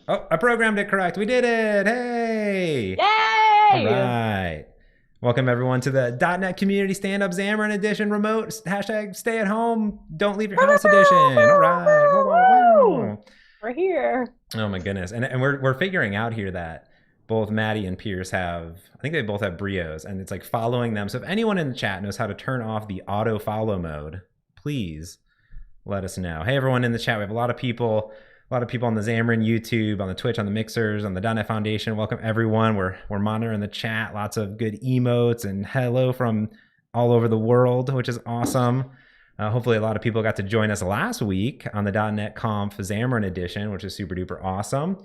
Oh, I programmed it correct. We did it. Hey. All Yay! right. Welcome everyone to the .NET Community Stand-Up Xamarin Edition remote hashtag stay at home, don't leave your house edition. All right. Whoa, whoa, Woo! whoa. We're here. Oh my goodness. And we're figuring out here that both Maddie and Pierce have, I think they both have Brios, and it's like following them. So if anyone in the chat knows how to turn off the auto follow mode, please let us know. Hey everyone in the chat, we have a lot of people on the Xamarin YouTube, on the Twitch, on the Mixers, on the .NET Foundation. Welcome everyone. We're monitoring the chat. Lots of good emotes and hello from all over the world, which is awesome. Hopefully a lot of people got to join us last week on the .NET Conf Xamarin edition, which is super duper awesome,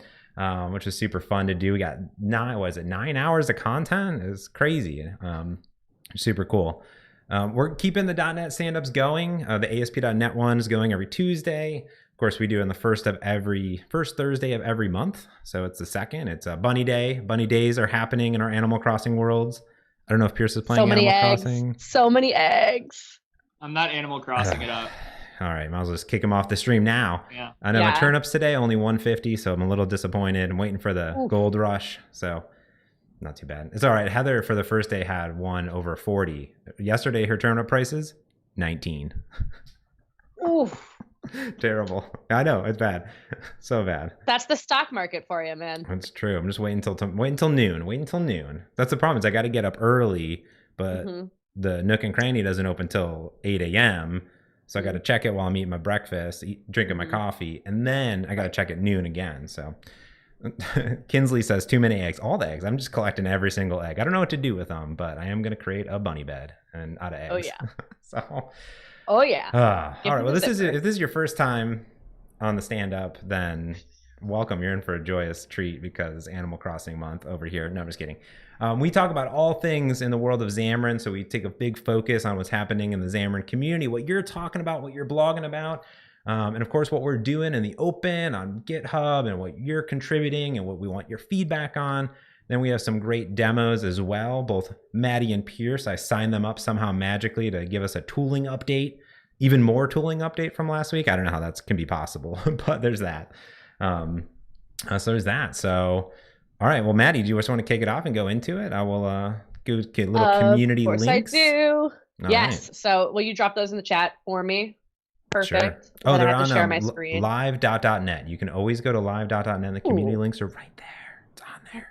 which was super fun to do. We got 9 hours of content? It was crazy. Super cool. We're keeping the .NET stand-ups going. The ASP.NET one is going every Tuesday. Of course, we do on the first Thursday of every month. So it's the second. It's a Bunny Day. Bunny Days are happening in our Animal Crossing worlds. I don't know if Pierce is playing Animal Crossing. So many eggs. I'm not Animal Crossing it up. All right, might as well just kick him off the stream now. Yeah. I know my turnips today, only 150, so I'm a little disappointed. I'm waiting for the gold rush, so not too bad. It's all right. Heather, for the first day, had one over 40. Yesterday, her turnip prices, 19. Oof. Terrible. I know, it's bad. So bad. That's the stock market for you, man. That's true. I'm just waiting until noon. Wait until noon. That's the problem. Is I got to get up early, but the Nook and Cranny doesn't open till 8 a.m. So I got to check it while I'm eating my breakfast, drinking my coffee, and then I got to check at noon again. So Kinsley says too many eggs. All the eggs. I'm just collecting every single egg. I don't know what to do with them, but I am going to create a bunny bed and out of eggs. Oh yeah. So. Oh yeah. All right. Well, if this is your first time on the stand up, then welcome. You're in for a joyous treat because Animal Crossing month over here. No, I'm just kidding. We talk about all things in the world of Xamarin, so we take a big focus on what's happening in the Xamarin community, what you're talking about, what you're blogging about, and of course what we're doing in the open on GitHub and what you're contributing and what we want your feedback on. Then we have some great demos as well. Both Maddie and Pierce, I signed them up somehow magically to give us a tooling update, even more tooling update from last week. I don't know how that can be possible, but there's that. So there's that. So, all right. Well, Maddie, do you just want to kick it off and go into it? I will go get little community links. Of course I do. All yes. Right. So will you drop those in the chat for me? Perfect. Sure. Oh, they're on share my screen. live.net. You can always go to live.net and the community links are right there. It's on there.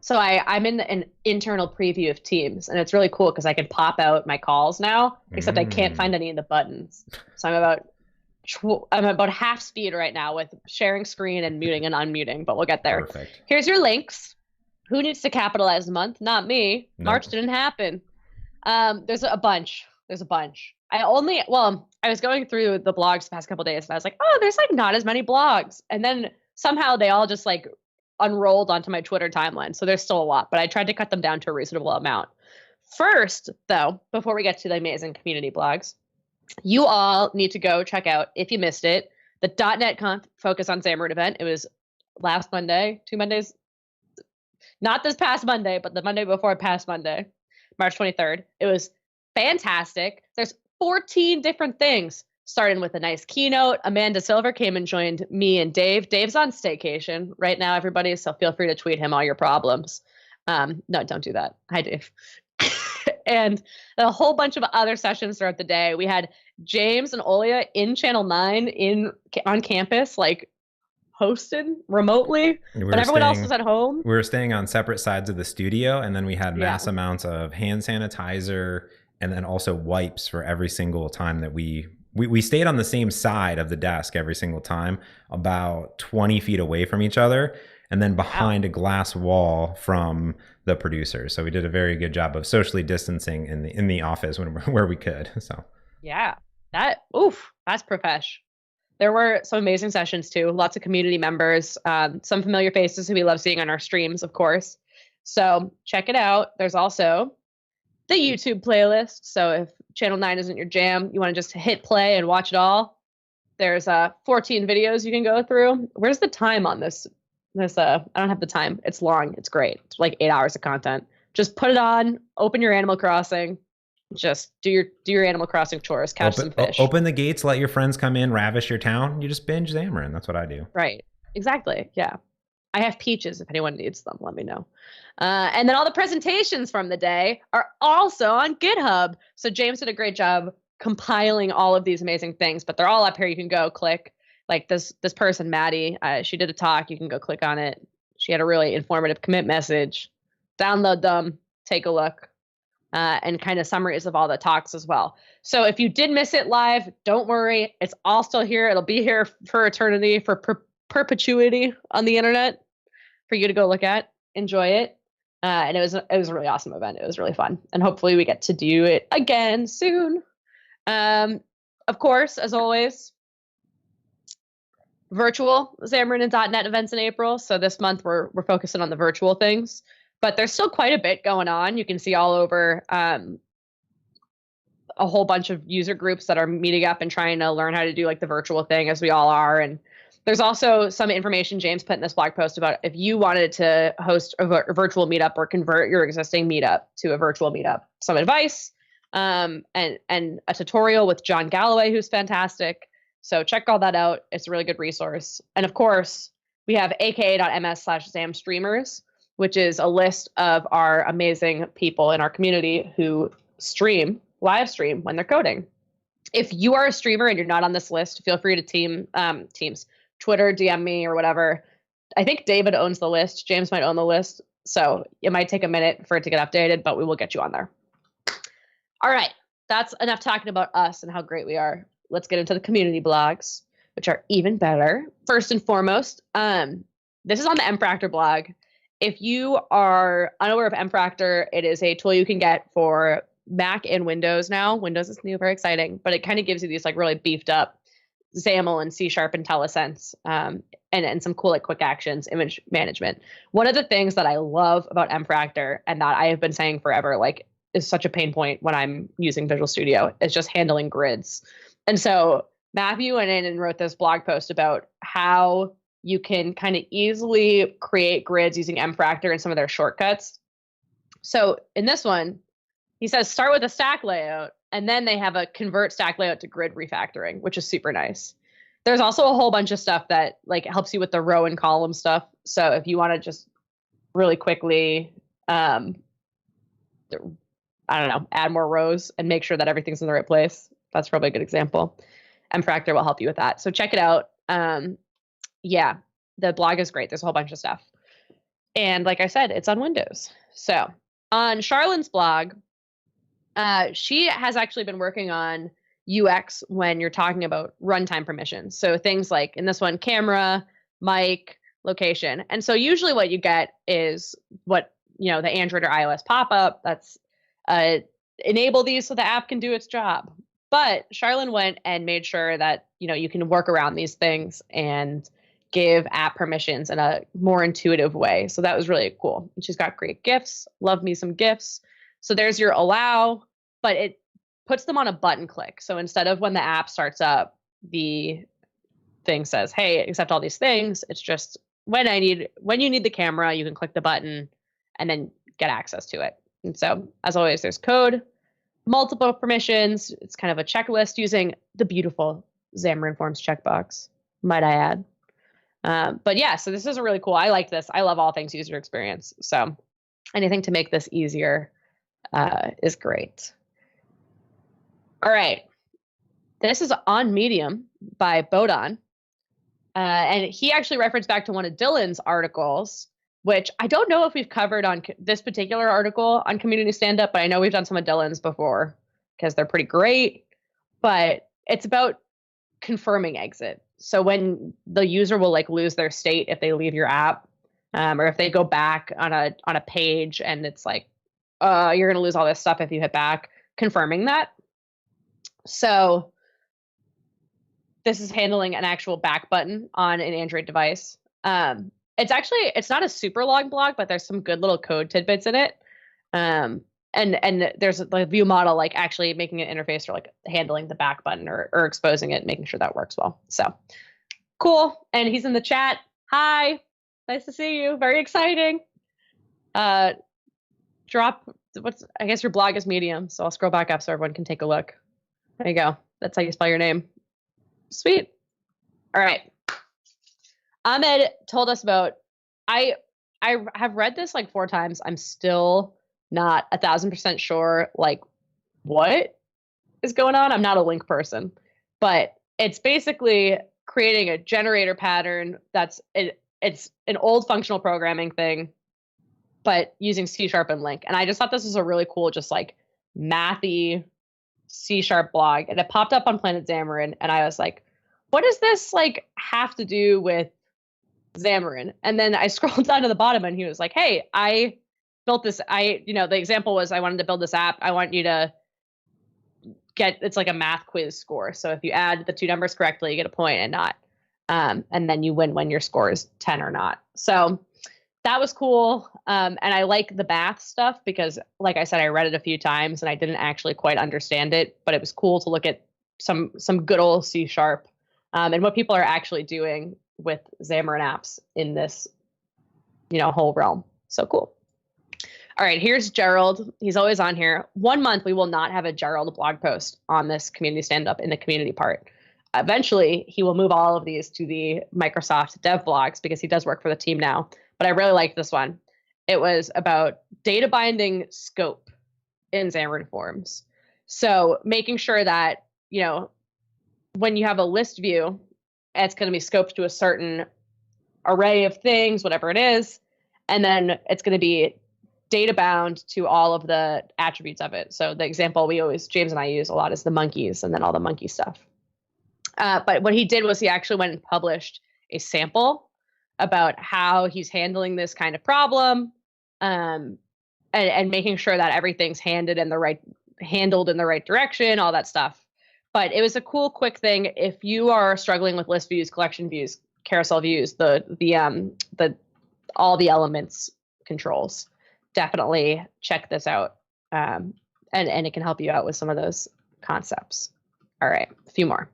So I'm in an internal preview of Teams, and it's really cool because I can pop out my calls now, except I can't find any of the buttons. So I'm about half speed right now with sharing screen and muting and unmuting, but we'll get there. Perfect. Here's your links. Who needs to capitalize the month? Not me. Nope. March didn't happen. There's a bunch. I was going through the blogs the past couple of days, and I was like, oh, there's like not as many blogs. And then somehow they all just like unrolled onto my Twitter timeline. So there's still a lot, but I tried to cut them down to a reasonable amount. First, though, before we get to the amazing community blogs, you all need to go check out, if you missed it, the .NET Conf Focus on Xamarin event. It was last Monday, 2 Mondays. Not this past Monday, but the Monday before past Monday, March 23rd. It was fantastic. There's 14 different things, starting with a nice keynote. Amanda Silver came and joined me and Dave. Dave's on staycation right now, everybody, so feel free to tweet him all your problems. No, don't do that. Hi, Dave. And a whole bunch of other sessions throughout the day. We had James and Olia in Channel 9 on campus, like hosted remotely, but everyone else was at home. We were staying on separate sides of the studio, and then we had mass amounts of hand sanitizer and then also wipes for every single time that we stayed on the same side of the desk every single time, about 20 feet away from each other, and then behind a glass wall from the producer. So we did a very good job of socially distancing in the office where we could. So yeah, that's profesh. There were some amazing sessions too. Lots of community members, some familiar faces who we love seeing on our streams, of course. So check it out. There's also the YouTube playlist. So if Channel 9 isn't your jam, you want to just hit play and watch it all. There's 14 videos you can go through. Where's the time on this? I don't have the time. It's long. It's great. It's like 8 hours of content. Just put it on, open your Animal Crossing, just do your Animal Crossing chores, catch some fish. Open the gates, let your friends come in, ravish your town. You just binge Xamarin. That's what I do. Right. Exactly. Yeah. I have peaches if anyone needs them. Let me know. And then all the presentations from the day are also on GitHub. So James did a great job compiling all of these amazing things, but they're all up here. You can go click. Like this person, Maddie, she did a talk. You can go click on it. She had a really informative commit message. Download them, take a look, and kind of summaries of all the talks as well. So if you did miss it live, don't worry. It's all still here. It'll be here for eternity, for perpetuity on the internet for you to go look at, enjoy it. And it was a really awesome event. It was really fun. And hopefully we get to do it again soon. Of course, as always, virtual Xamarin and .NET events in April. So this month we're focusing on the virtual things, but there's still quite a bit going on. You can see all over a whole bunch of user groups that are meeting up and trying to learn how to do like the virtual thing, as we all are. And there's also some information James put in this blog post about if you wanted to host a virtual meetup or convert your existing meetup to a virtual meetup, some advice, and a tutorial with John Galloway, who's fantastic. So check all that out. It's a really good resource. And of course, we have aka.ms/XamStreamers, which is a list of our amazing people in our community who live stream when they're coding. If you are a streamer and you're not on this list, feel free to Teams, Twitter, DM me or whatever. I think David owns the list. James might own the list. So it might take a minute for it to get updated, but we will get you on there. All right. That's enough talking about us and how great we are. Let's get into the community blogs, which are even better. First and foremost, this is on the Mfractor blog. If you are unaware of Mfractor, it is a tool you can get for Mac and Windows now. Windows is new, very exciting, but it kind of gives you these like really beefed up XAML and C# and IntelliSense, and some cool like quick actions, image management. One of the things that I love about Mfractor and that I have been saying forever, like is such a pain point when I'm using Visual Studio, is just handling grids. And so Matthew went in and wrote this blog post about how you can kind of easily create grids using Mfractor and some of their shortcuts. So in this one, he says start with a stack layout, and then they have a convert stack layout to grid refactoring, which is super nice. There's also a whole bunch of stuff that like helps you with the row and column stuff. So if you want to just really quickly, I don't know, add more rows and make sure that everything's in the right place, that's probably a good example. Mfractor will help you with that. So check it out. Yeah, the blog is great. There's a whole bunch of stuff. And like I said, it's on Windows. So on Charlene's blog, she has actually been working on UX when you're talking about runtime permissions. So things like in this one, camera, mic, location. And so usually what you get is what, the Android or iOS pop-up that's enable these so the app can do its job. But Charlene went and made sure that, you can work around these things and give app permissions in a more intuitive way. So that was really cool. And she's got great GIFs. Love me some GIFs. So there's your allow, but it puts them on a button click. So instead of when the app starts up, the thing says, hey, accept all these things. It's just when you need the camera, you can click the button and then get access to it. And so as always, there's code, multiple permissions. It's kind of a checklist using the beautiful Xamarin Forms checkbox, might I add. But yeah, so this is really cool. I like this. I love all things user experience. So anything to make this easier is great. All right. This is on Medium by Bodon. And he actually referenced back to one of Dylan's articles, which I don't know if we've covered on this particular article on Community Stand-Up, but I know we've done some of Dylan's before because they're pretty great. But it's about confirming exit. So when the user will like lose their state if they leave your app, or if they go back on a page and it's like, you're going to lose all this stuff if you hit back, confirming that. So this is handling an actual back button on an Android device. It's not a super long blog, but there's some good little code tidbits in it. And there's a view model, like actually making an interface for like handling the back button or exposing it, making sure that works well. So cool. And he's in the chat. Hi, nice to see you. Very exciting. I guess your blog is Medium, so I'll scroll back up so everyone can take a look. There you go. That's how you spell your name. Sweet. All right. Ahmed told us about, I have read this like 4 times. I'm still not 1,000% sure like what is going on. I'm not a link person, but it's basically creating a generator pattern that's it's an old functional programming thing, but using C# and LINQ. And I just thought this was a really cool, just like mathy C# blog. And it popped up on Planet Xamarin, and I was like, what does this like have to do with Xamarin? And then I scrolled down to the bottom, and he was like, hey, I built this. The example was I wanted to build this app. I want you to it's like a math quiz score. So if you add the 2 numbers correctly, you get a point and not. And then you win when your score is 10 or not. So that was cool. And I like the math stuff because, like I said, I read it a few times and I didn't actually quite understand it, but it was cool to look at some good old C#, and what people are actually doing with Xamarin apps in this, whole realm. So cool. All right, here's Gerald. He's always on here. 1 month, we will not have a Gerald blog post on this community stand-up in the community part. Eventually, he will move all of these to the Microsoft dev blogs because he does work for the team now. But I really liked this one. It was about data binding scope in Xamarin Forms. So making sure that, when you have a list view, it's going to be scoped to a certain array of things, whatever it is. And then it's going to be data bound to all of the attributes of it. So the example James and I use a lot is the monkeys and then all the monkey stuff. But what he did was he actually went and published a sample about how he's handling this kind of problem, and making sure that everything's handled in the right direction, all that stuff. But it was a cool, quick thing. If you are struggling with list views, collection views, carousel views, the all the elements controls, definitely check this out. And it can help you out with some of those concepts. All right, a few more.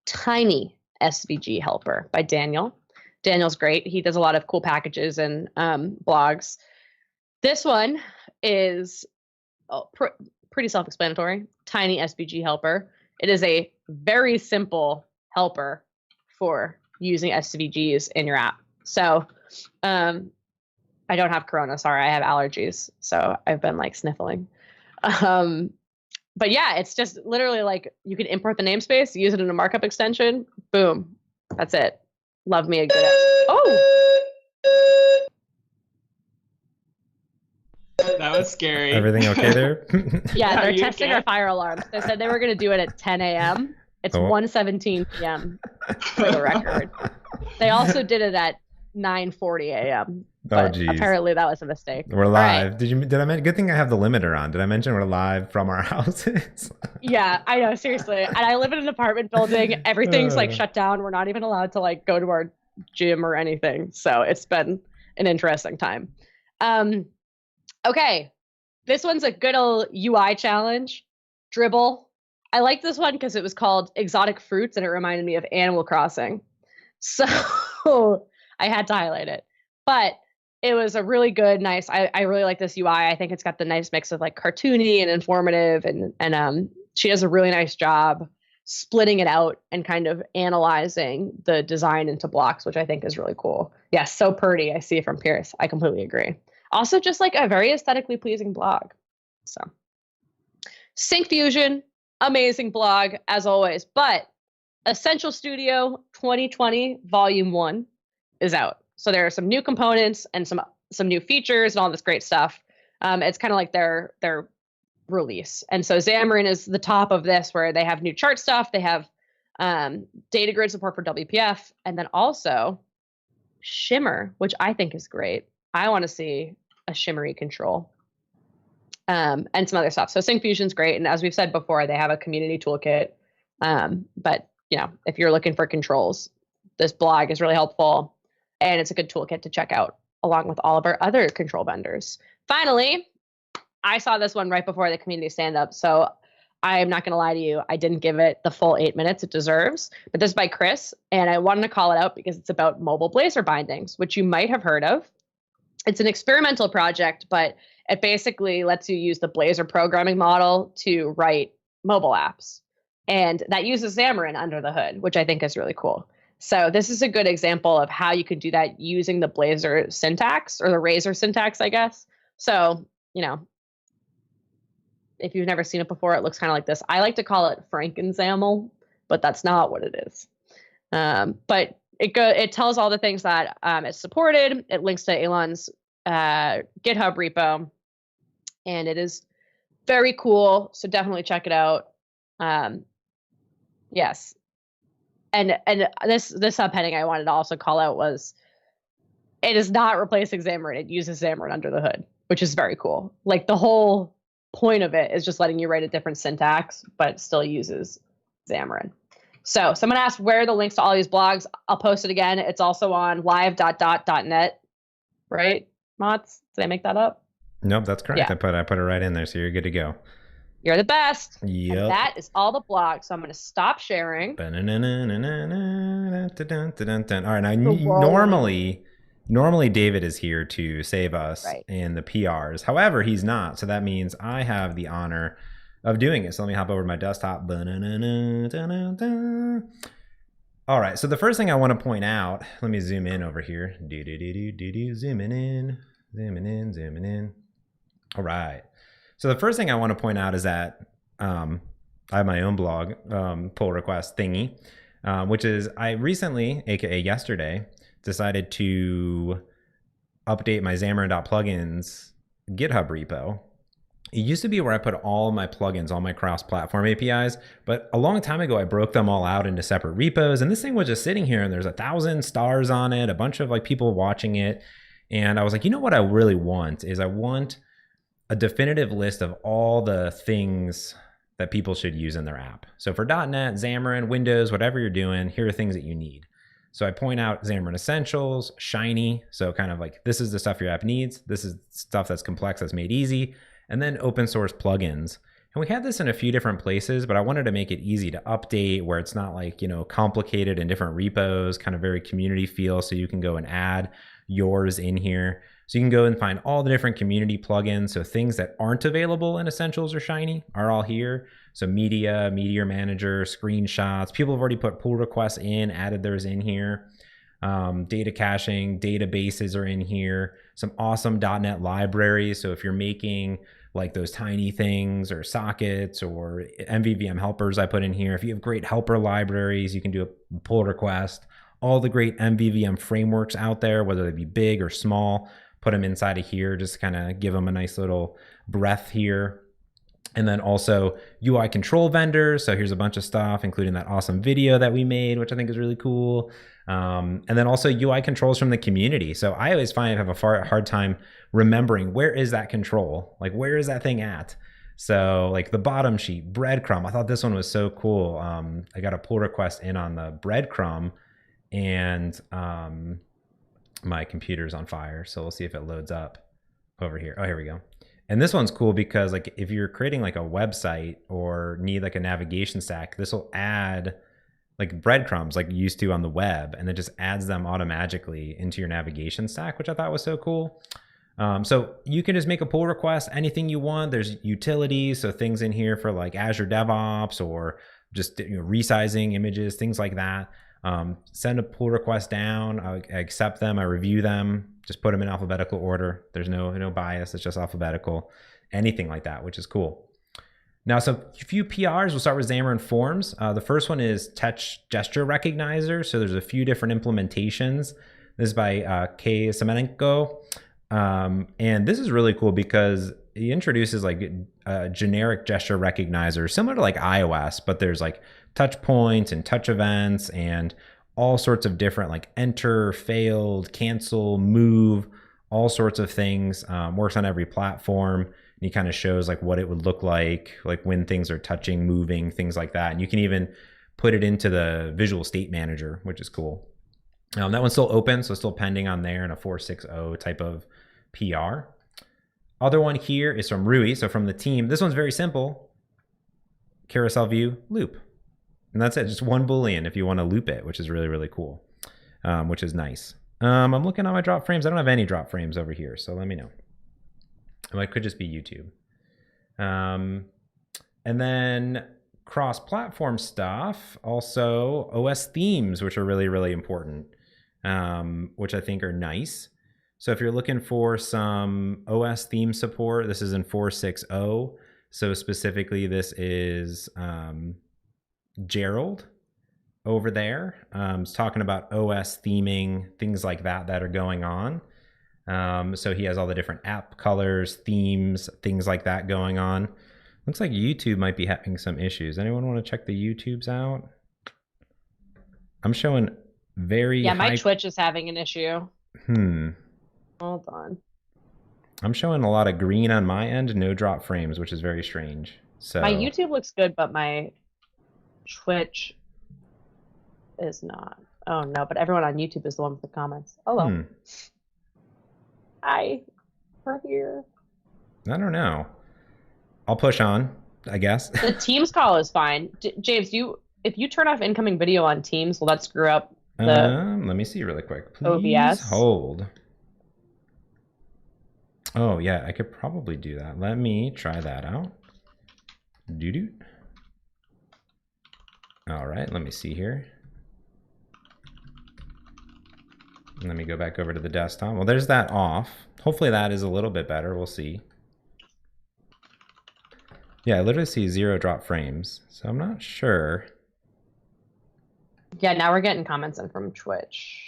Tiny Svg Helper by Daniel. Daniel's great. He does a lot of cool packages and blogs. This one is pretty self-explanatory. Tiny Svg Helper. It is a very simple helper for using SVGs in your app. So I don't have corona, sorry, I have allergies. So I've been like sniffling. But yeah, it's just literally like you can import the namespace, use it in a markup extension, boom. That's it. Love me a good Oh! That was scary. Everything okay there? Yeah, they're testing our fire alarms. They said they were going to do it at 10 a.m. It's 1:17 p.m. for the record. They also did it at 9:40 a.m. But apparently that was a mistake. We're live. Right. Did I mention? Good thing I have the limiter on. Did I mention we're live from our houses? Yeah, I know, seriously. And I live in an apartment building. Everything's like shut down. We're not even allowed to like go to our gym or anything. So it's been an interesting time. Okay, this one's a good old UI challenge. Dribble. I like this one because it was called Exotic Fruits and it reminded me of Animal Crossing. So I had to highlight it. But it was a really good, nice, I really like this UI. I think it's got the nice mix of like cartoony and informative, and she does a really nice job splitting it out and kind of analyzing the design into blocks, which I think is really cool. Yeah, so pretty. I see it from Pierce. I completely agree. Also, just like a very aesthetically pleasing blog. So, Syncfusion, amazing blog as always. But Essential Studio 2020 Volume 1 is out. So there are some new components and some new features and all this great stuff. It's kind of like their release. And so Xamarin is the top of this, where they have new chart stuff. They have data grid support for WPF, and then also Shimmer, which I think is great. I want to see a shimmery control, and some other stuff. So Syncfusion's great. And as we've said before, they have a community toolkit. But if you're looking for controls, this blog is really helpful. And it's a good toolkit to check out along with all of our other control vendors. Finally, I saw this one right before the community stand-up. So I'm not going to lie to you. I didn't give it the full 8 minutes it deserves. But this is by Chris. And I wanted to call it out because it's about mobile Blazor bindings, which you might have heard of. It's an experimental project, but it basically lets you use the Blazor programming model to write mobile apps. And that uses Xamarin under the hood, which I think is really cool. So this is a good example of how you could do that using the Blazor syntax, or the Razor syntax, I guess. So, if you've never seen it before, it looks kind of like this. I like to call it FrankenXaml, but that's not what it is. But it tells all the things that it's supported. It links to Elon's GitHub repo, and it is very cool. So definitely check it out. Yes. And this subheading I wanted to also call out was, it is not replacing Xamarin. It uses Xamarin under the hood, which is very cool. Like, the whole point of it is just letting you write a different syntax, but it still uses Xamarin. So someone asked where are the links to all these blogs. I'll post it again. It's also on live.net, right, Mots? Did I make that up? Nope, that's correct. Yeah. I put it right in there, so you're good to go. You're the best. Yep. And that is all the blogs. So I'm going to stop sharing. All right, now normally David is here to save us in the PRs. However, he's not, so that means I have the honor of doing it. So let me hop over to my desktop. All right, so the first thing I want to point out, let me zoom in over here. Zooming in. All right. So the first thing I want to point out is that I have my own blog pull request thingy, which is I recently, aka yesterday, decided to update my Xamarin.plugins GitHub repo. It used to be where I put all my plugins, all my cross-platform APIs, but a long time ago I broke them all out into separate repos, and this thing was just sitting here and there's 1,000 stars on it, a bunch of people watching it, and I was like, you know what I really want is I want a definitive list of all the things that people should use in their app. So for .NET, Xamarin, Windows, whatever you're doing, here are things that you need. So I point out Xamarin Essentials, Shiny, so kind of like this is the stuff your app needs. This is stuff that's complex, that's made easy. And then open source plugins. And we had this in a few different places, but I wanted to make it easy to update where it's not complicated in different repos, kind of very community feel. So you can go and add yours in here. So you can go and find all the different community plugins. So things that aren't available in Essentials or Shiny are all here. So Media Manager, screenshots. People have already put pull requests in, added theirs in here. Data caching, databases are in here. Some awesome .NET libraries. So if you're making those tiny things or sockets or MVVM helpers I put in here, if you have great helper libraries, you can do a pull request. All the great MVVM frameworks out there, whether they be big or small, put them inside of here, just kind of give them a nice little breath here. And then also UI control vendors. So here's a bunch of stuff, including that awesome video that we made, which I think is really cool. And then also UI controls from the community. So I always find I have a hard time remembering where is that control? Where is that thing at? So the bottom sheet, breadcrumb. I thought this one was so cool. I got a pull request in on the breadcrumb, and my computer's on fire. So we'll see if it loads up over here. Oh, here we go. And this one's cool because if you're creating a website or need a navigation stack, this will add breadcrumbs like you used to on the web, and it just adds them automatically into your navigation stack, which I thought was so cool. So you can just make a pull request, anything you want. There's utilities, so things in here for Azure DevOps or just resizing images, things like that. Send a pull request down. I accept them. I review them. Just put them in alphabetical order. There's no bias. It's just alphabetical. Anything like that, which is cool. Now, so a few PRs. We'll start with Xamarin Forms. The first one is touch gesture recognizer. So there's a few different implementations. This is by K. Semenenko. And this is really cool because he introduces a generic gesture recognizer similar to iOS, but there's touch points and touch events and all sorts of different enter, failed, cancel, move, all sorts of things. Works on every platform. And he kind of shows what it would look like when things are touching, moving, things like that. And you can even put it into the Visual State Manager, which is cool. That one's still open, so still pending on there in a 4.6.0 type of PR. Other one here is from Rui, so from the team. This one's very simple. Carousel view, loop. And that's it, just one Boolean if you want to loop it, which is really, really cool, which is nice. I'm looking at my drop frames. I don't have any drop frames over here, so let me know. It could just be YouTube. And then cross-platform stuff, also OS themes, which are really, really important, which I think are nice. So if you're looking for some OS theme support, this is in 4.6.0. So specifically, this is Gerald over there. It's talking about OS theming, things like that that are going on. So he has all the different app colors, themes, things like that going on. Looks like YouTube might be having some issues. Anyone want to check the YouTubes out? I'm showing very Yeah, my high... Twitch is having an issue. Hold on. I'm showing a lot of green on my end, no drop frames, which is very strange. So my YouTube looks good, but my Twitch is not. Oh no, but everyone on YouTube is the one with the comments. Oh well. Hi, we're here. I don't know. I'll push on, I guess. The Teams call is fine. James, if you turn off incoming video on Teams, will that screw up the let me see really quick. Please OBS? Hold. Oh yeah, I could probably do that. Let me try that out. Doo-doo. All right, let me see here. Let me go back over to the desktop. Well, there's that off. Hopefully that is a little bit better. We'll see. Yeah, I literally see 0 drop frames, so I'm not sure. Yeah, now we're getting comments in from Twitch.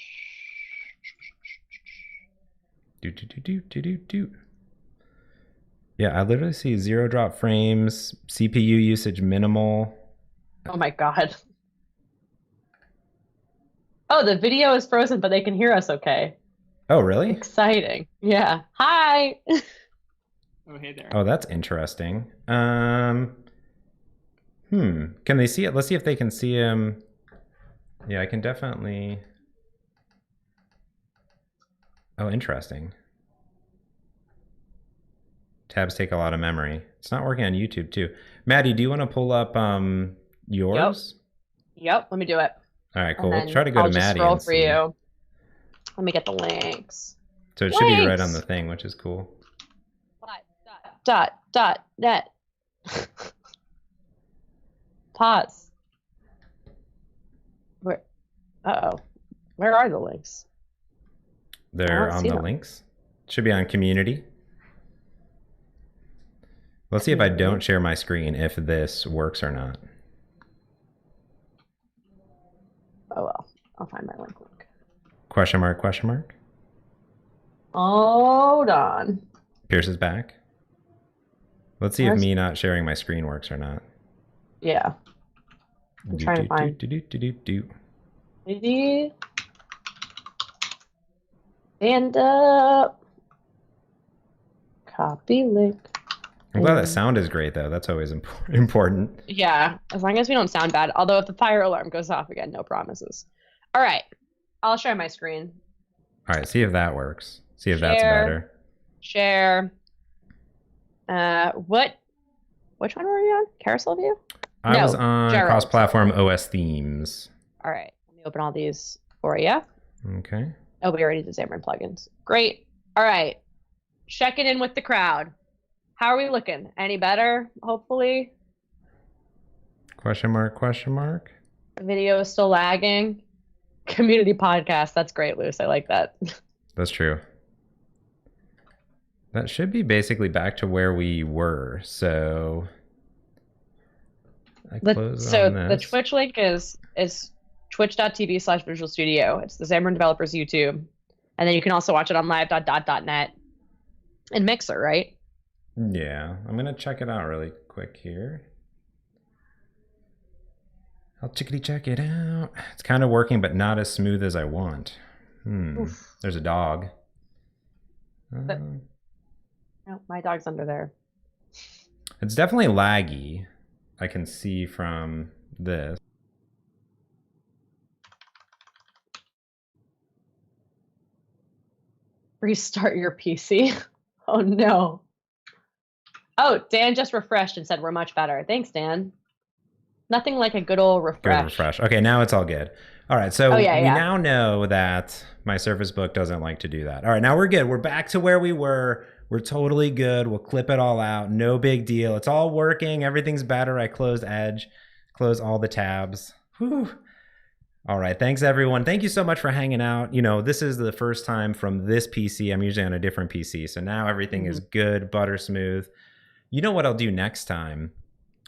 Yeah, I literally see 0 drop frames, CPU usage minimal. Oh my god. Oh, the video is frozen, but they can hear us okay. Oh, really? Exciting. Yeah. Hi. Oh, hey there. Oh, that's interesting. Can they see it? Let's see if they can see him. Yeah, I can definitely. Oh, interesting. Tabs take a lot of memory. It's not working on YouTube too. Maddie, do you want to pull up yours? Yep, let me do it. All right, cool. We'll try to go to Maddie scroll and for see. you. Let me get the links. So it should be right on the thing, which is cool. Net. Pause. Where? Uh-oh. Where are the links? They're on the links. Should be on community. Let's see if I don't share my screen, if this works or not. Oh well, I'll find my link. Question mark, question mark. Hold on. Pierce is back. Let's see if me not sharing my screen works or not. Yeah. I'm trying to find. Stand up. Copy link. I'm glad that sound is great, though. That's always important. Yeah, as long as we don't sound bad. Although if the fire alarm goes off again, no promises. All right. I'll share my screen. All right, see if that works. See if that's better. Share. Which one were you on? Carousel view? I was on cross-platform OS themes. All right, let me open all these for you. Okay. Oh, we already did Xamarin plugins. Great. All right, checking in with the crowd. How are we looking? Any better? Hopefully. Question mark? Question mark? Video is still lagging. Community podcast. That's great, Luce. I like that. That's true. That should be basically back to where we were. So I close on this. The Twitch link is twitch.tv/Visual Studio. It's the Xamarin Developers YouTube. And then you can also watch it on live.dot.net and Mixer, right? Yeah. I'm going to check it out really quick here. I'll chickadee check it out. It's kind of working, but not as smooth as I want. There's a dog. No, my dog's under there. It's definitely laggy. I can see from this. Restart your PC. Oh no. Oh, Dan just refreshed and said we're much better. Thanks, Dan. Nothing like a good old refresh. Good refresh. Okay, now it's all good. All right, so we now know that my Surface Book doesn't like to do that. All right, now we're good. We're back to where we were. We're totally good. We'll clip it all out. No big deal. It's all working. Everything's better. I closed Edge. Close all the tabs. Whew. All right, thanks everyone. Thank you so much for hanging out. You know, this is the first time from this PC. I'm usually on a different PC, so now everything is good, butter smooth. You know what I'll do next time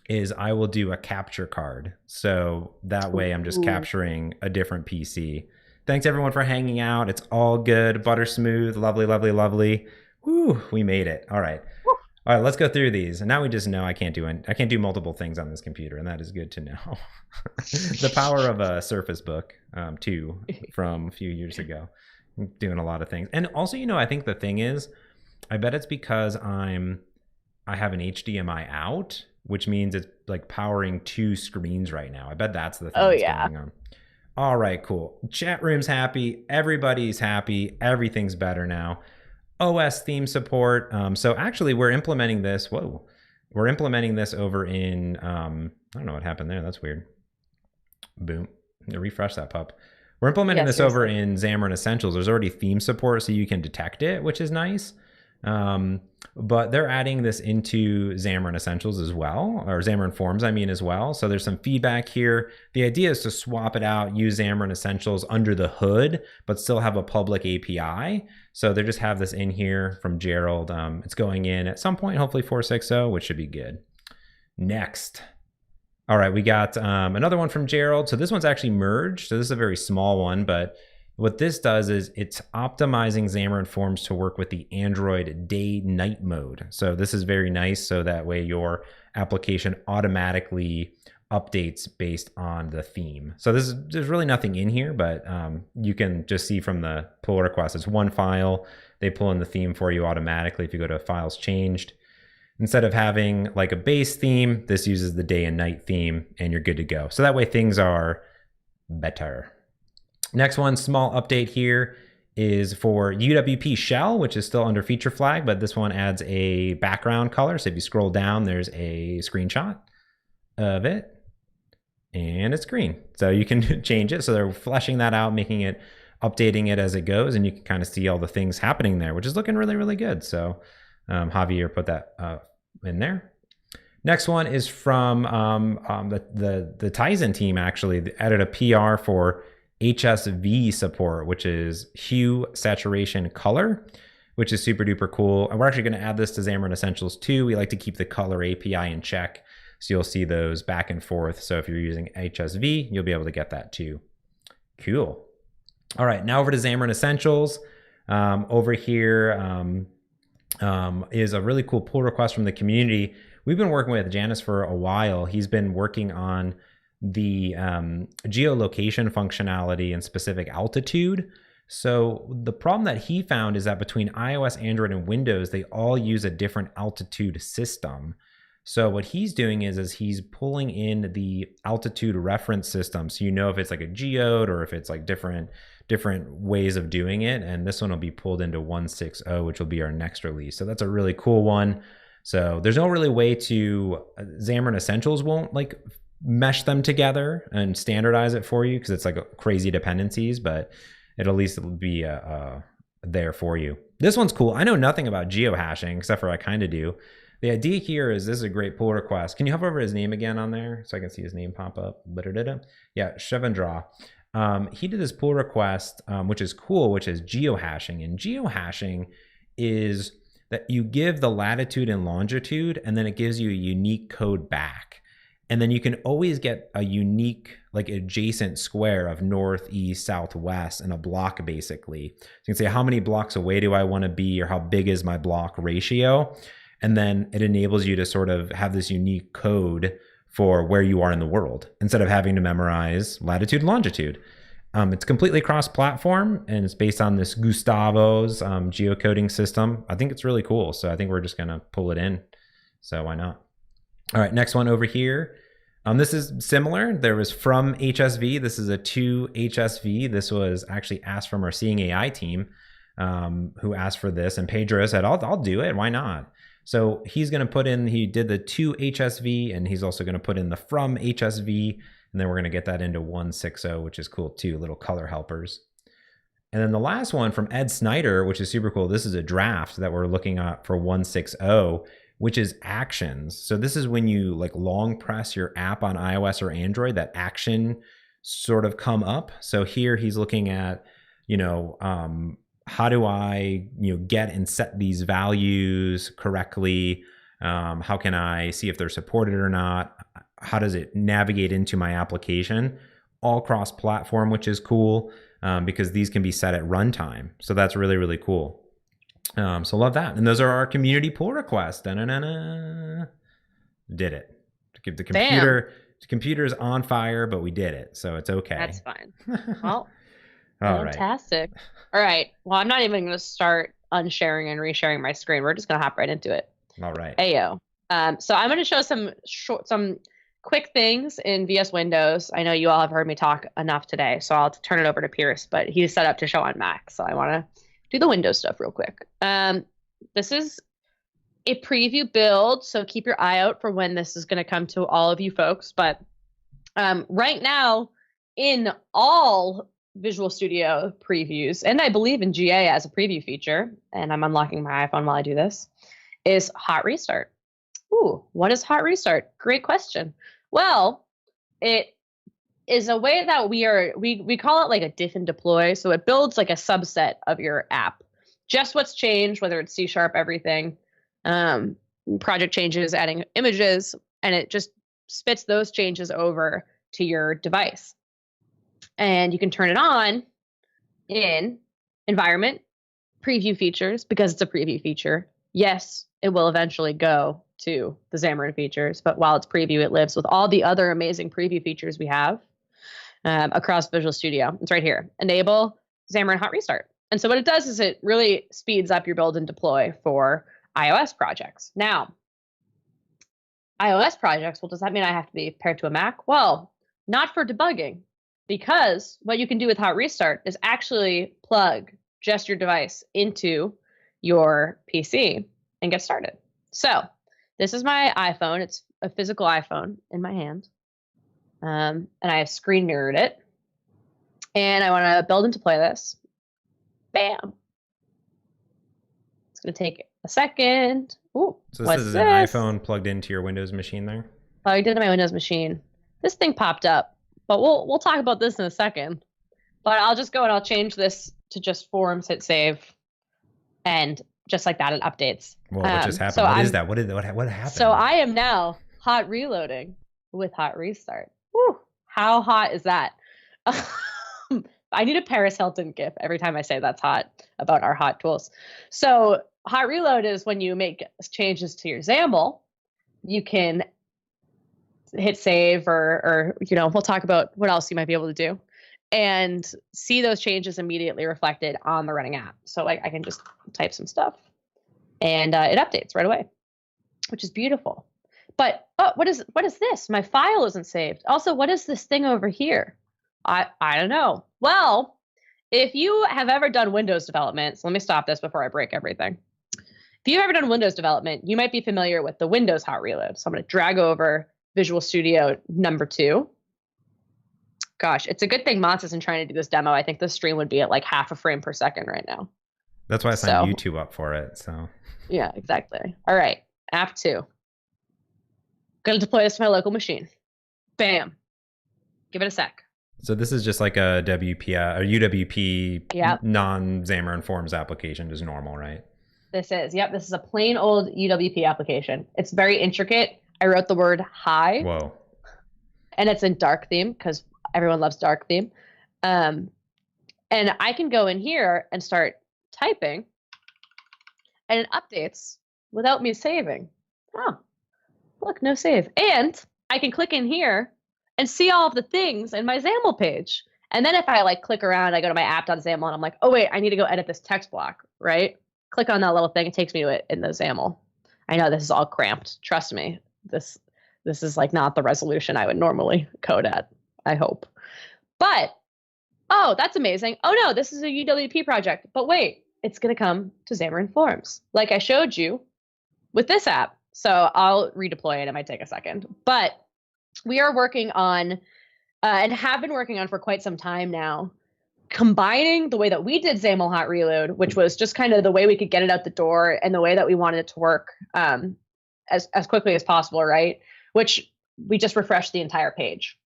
is I will do a capture card. So that way I'm just capturing a different PC. Thanks everyone for hanging out. It's all good, butter smooth, lovely, lovely, lovely. Woo, we made it. All right. All right, let's go through these. And now we just know I can't do multiple things on this computer, and that is good to know. The power of a Surface Book 2 from a few years ago. I'm doing a lot of things. And also, you know, I think the thing is, I bet it's because I have an HDMI out, which means it's like powering 2 screens right now. I bet that's the thing that's going on. All right, cool. Chat room's happy. Everybody's happy. Everything's better now. OS theme support. So actually we're implementing this. Whoa. We're implementing this over in, I don't know what happened there. That's weird. Boom. Refresh that pup. We're implementing this over in Xamarin Essentials. There's already theme support so you can detect it, which is nice. But they're adding this into Xamarin Essentials as well, or Xamarin Forms, I mean, as well. So there's some feedback here. The idea is to swap it out, use Xamarin Essentials under the hood, but still have a public API. So they just have this in here from Gerald. It's going in at some point, hopefully 4.6.0, which should be good. Next. All right, we got another one from Gerald. So this one's actually merged. So this is a very small one, but what this does is it's optimizing Xamarin Forms to work with the Android day-night mode. So this is very nice, so that way your application automatically updates based on the theme. So there's really nothing in here, but you can just see from the pull request, it's one file. They pull in the theme for you automatically if you go to Files Changed. Instead of having like a base theme, this uses the day and night theme, and you're good to go. So that way things are better. Next one, small update here, is for Uwp Shell, which is still under feature flag, but this one adds a background color. So if you scroll down, there's a screenshot of it, and it's green. So you can change it. So they're fleshing that out, making it, updating it as it goes, and you can kind of see all the things happening there, which is looking really, really good. So Javier put that in there. Next one is from the Tizen team, actually. They added a PR for HSV support, which is hue, saturation, color, which is super duper cool. And we're actually going to add this to Xamarin Essentials too. We like to keep the color API in check, so you'll see those back and forth. So if you're using HSV, you'll be able to get that too. Cool. All right, now over to Xamarin Essentials. Over here is a really cool pull request from the community. We've been working with Janice for a while. He's been working on the geolocation functionality and specific altitude. So the problem that he found is that between iOS, Android, and Windows, they all use a different altitude system. So what he's doing is he's pulling in the altitude reference system, so you know if it's like a geode or if it's like different ways of doing it. And this one will be pulled into 1.6.0, which will be our next release. So that's a really cool one. So there's no really way to, Xamarin Essentials won't like mesh them together and standardize it for you because it's like crazy dependencies, but it'll at least be there for you. This one's cool. I know nothing about geohashing except for I kind of do. The idea here is, this is a great pull request. Can you hover over his name again on there so I can see his name pop up? Yeah, Shevendra. He did this pull request, which is cool, which is geohashing. And geohashing is that you give the latitude and longitude, and then it gives you a unique code back. And then you can always get a unique, like adjacent square of north, east, south, west in a block, basically. So you can say, how many blocks away do I want to be, or how big is my block ratio? And then it enables you to sort of have this unique code for where you are in the world instead of having to memorize latitude and longitude. It's completely cross-platform, and it's based on this Gustavo's geocoding system. I think it's really cool. So I think we're just going to pull it in. So why not? All right, next one over here. This is similar. There was from HSV. This is a to HSV. This was actually asked from our Seeing AI team, who asked for this. And Pedro said, I'll do it. Why not? So he's going to put in, he did the to HSV, and he's also going to put in the from HSV. And then we're going to get that into 1.6.0, which is cool too, little color helpers. And then the last one from Ed Snyder, which is super cool. This is a draft that we're looking at for 1.6.0, which is actions. So this is when you like long press your app on iOS or Android, that action sort of come up. So here he's looking at, how do I, get and set these values correctly? How can I see if they're supported or not? How does it navigate into my application? All cross-platform, which is cool because these can be set at runtime. So that's really, really cool. So love that. And those are our community pull requests. Da-na-na-na. Did it. The computer's on fire, but we did it. So it's okay. That's fine. Well, all right. Fantastic. All right. Well, I'm not even going to start unsharing and resharing my screen. We're just going to hop right into it. All right. Ayo. So I'm going to show some quick things in VS Windows. I know you all have heard me talk enough today, so I'll turn it over to Pierce, but he's set up to show on Mac. So I want to do the Windows stuff real quick. This is a preview build, so keep your eye out for when this is going to come to all of you folks. But right now, in all Visual Studio previews, and I believe in GA as a preview feature, and I'm unlocking my iPhone while I do this, is hot restart. Ooh, what is hot restart? Great question. Well, it is a way that we call it like a diff and deploy. So it builds like a subset of your app. Just what's changed, whether it's C#, everything, project changes, adding images, and it just spits those changes over to your device. And you can turn it on in environment, preview features, because it's a preview feature. Yes, it will eventually go to the Xamarin features, but while it's preview, it lives with all the other amazing preview features we have across Visual Studio. It's right here. Enable Xamarin Hot Restart. And so what it does is it really speeds up your build and deploy for iOS projects. Now, iOS projects, well, does that mean I have to be paired to a Mac? Well, not for debugging, because what you can do with Hot Restart is actually plug just your device into your PC and get started. So this is my iPhone. It's a physical iPhone in my hand. And I have screen mirrored it. And I want to build and deploy this. Bam. It's going to take a second. Ooh, so this is an iPhone plugged into your Windows machine there? Plugged into my Windows machine. This thing popped up, but we'll talk about this in a second. But I'll just go and I'll change this to just Forms, hit save, and just like that, it updates. Well, what just happened? So what is that? What happened? So I am now hot reloading with hot restart. Woo, how hot is that? I need a Paris Hilton gif every time I say that's hot about our hot tools. So hot reload is when you make changes to your XAML, you can hit save or we'll talk about what else you might be able to do and see those changes immediately reflected on the running app. So like I can just type some stuff and it updates right away, which is beautiful. But what is this? My file isn't saved. Also, what is this thing over here? I don't know. Well, if you have ever done Windows development, so let me stop this before I break everything. If you've ever done Windows development, you might be familiar with the Windows hot reload. So I'm going to drag over Visual Studio number 2. Gosh, it's a good thing Mons isn't trying to do this demo. I think this stream would be at like half a frame per second right now. That's why I signed YouTube up for it. So yeah, exactly. All right, app 2. Going to deploy this to my local machine. Bam. Give it a sec. So this is just like a UWP yep. non-Xamarin Forms application, just normal, right? This is a plain old UWP application. It's very intricate. I wrote the word hi. Whoa. And it's in dark theme because everyone loves dark theme. And I can go in here and start typing and it updates without me saving. Oh, look, no save. And I can click in here and see all of the things in my XAML page. And then if I like click around, I go to my app.xaml and I'm like, oh wait, I need to go edit this text block, right? Click on that little thing, it takes me to it in the XAML. I know this is all cramped. Trust me, this is like not the resolution I would normally code at, I hope. But, oh, that's amazing. Oh no, this is a UWP project. But wait, it's gonna come to Xamarin Forms, like I showed you with this app. So I'll redeploy it, it might take a second. But we are working on, and have been working on for quite some time now, combining the way that we did XAML hot reload, which was just kind of the way we could get it out the door and the way that we wanted it to work as quickly as possible, right? Which we just refresh the entire page.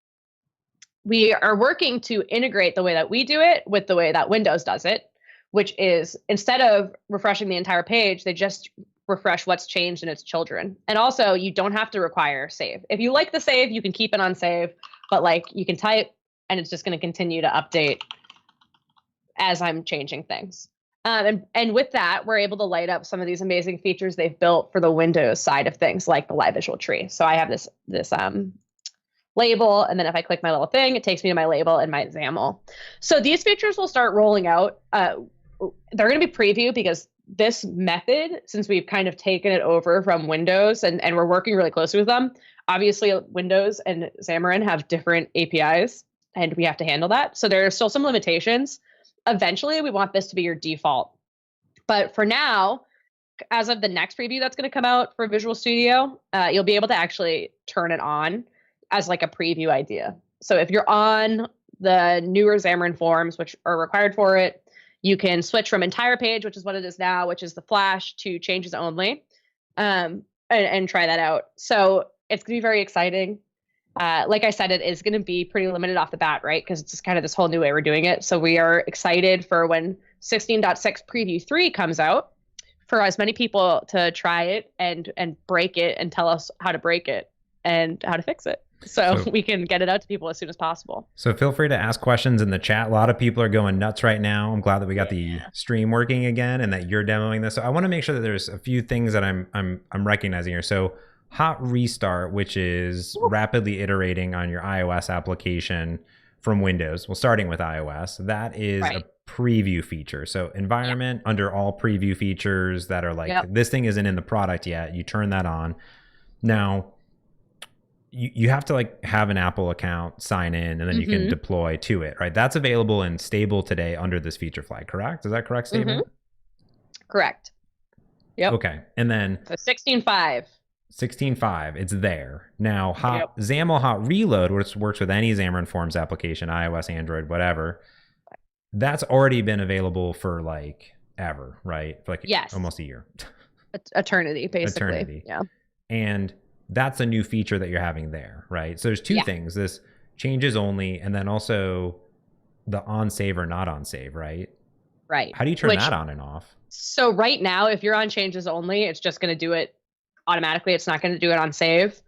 We are working to integrate the way that we do it with the way that Windows does it, which is instead of refreshing the entire page, they just refresh what's changed in its children. And also, you don't have to require save. If you like the save, you can keep it on save, but like you can type and it's just going to continue to update as I'm changing things. And with that, we're able to light up some of these amazing features they've built for the Windows side of things, like the live visual tree. So I have this label, and then if I click my little thing, it takes me to my label and my XAML. So these features will start rolling out. They're going to be preview because this method, since we've kind of taken it over from Windows and we're working really closely with them, obviously Windows and Xamarin have different APIs, and we have to handle that. So there are still some limitations. Eventually, we want this to be your default. But for now, as of the next preview that's going to come out for Visual Studio, you'll be able to actually turn it on as like a preview idea. So if you're on the newer Xamarin Forms, which are required for it, you can switch from entire page, which is what it is now, which is the Flash, to changes only, and try that out. So it's going to be very exciting. Like I said, it is going to be pretty limited off the bat, right? Because it's just kind of this whole new way we're doing it. So we are excited for when 16.6 Preview 3 comes out, for as many people to try it and break it and tell us how to break it and how to fix it. So we can get it out to people as soon as possible. So feel free to ask questions in the chat. A lot of people are going nuts right now. I'm glad that we got the stream working again and that you're demoing this. So I want to make sure that there's a few things that I'm recognizing here. So hot restart, which is rapidly iterating on your iOS application from Windows. Well, starting with iOS, that is a preview feature. So environment under all preview features that are like, this thing isn't in the product yet. You turn that on. Now, you have to like have an Apple account, sign in, and then you can deploy to it, right? That's available in stable today under this feature flag, correct? Is that correct, stable? Correct. Yep. Okay. And then so 16.5. 16.5, it's there. Now, XAML hot reload, which works with any Xamarin Forms application, iOS, Android, whatever, that's already been available for like ever, right? For like almost a year. Eternity, basically. Eternity. Yeah. And that's a new feature that you're having there, right? So there's two things, this changes only, and then also the on save or not on save, right? Right. How do you turn that on and off? So right now, if you're on changes only, it's just going to do it automatically. It's not going to do it on save.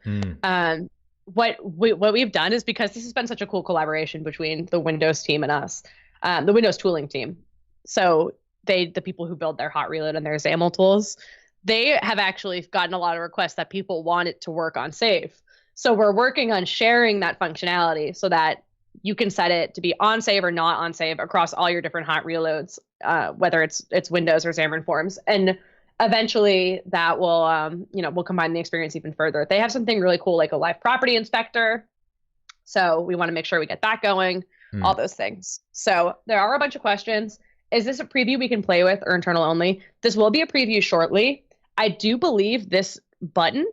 What we've done is, because this has been such a cool collaboration between the Windows team and us, the Windows tooling team. So the people who build their hot reload and their XAML tools, they have actually gotten a lot of requests that people want it to work on save. So we're working on sharing that functionality so that you can set it to be on save or not on save across all your different hot reloads, whether it's Windows or Xamarin Forms. And eventually that will, we'll combine the experience even further. They have something really cool, like a live property inspector. So we want to make sure we get that going, all those things. So there are a bunch of questions. Is this a preview we can play with or internal only? This will be a preview shortly. I do believe this button,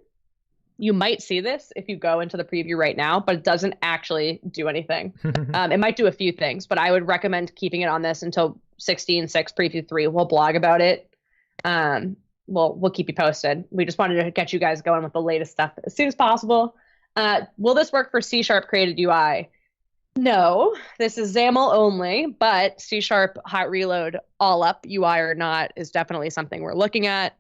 you might see this if you go into the preview right now, but it doesn't actually do anything. It might do a few things, but I would recommend keeping it on this until 16.6 Preview 3. We'll blog about it. We'll keep you posted. We just wanted to get you guys going with the latest stuff as soon as possible. Will this work for C# created UI? No, this is XAML only, but C# hot reload all up, UI or not, is definitely something we're looking at.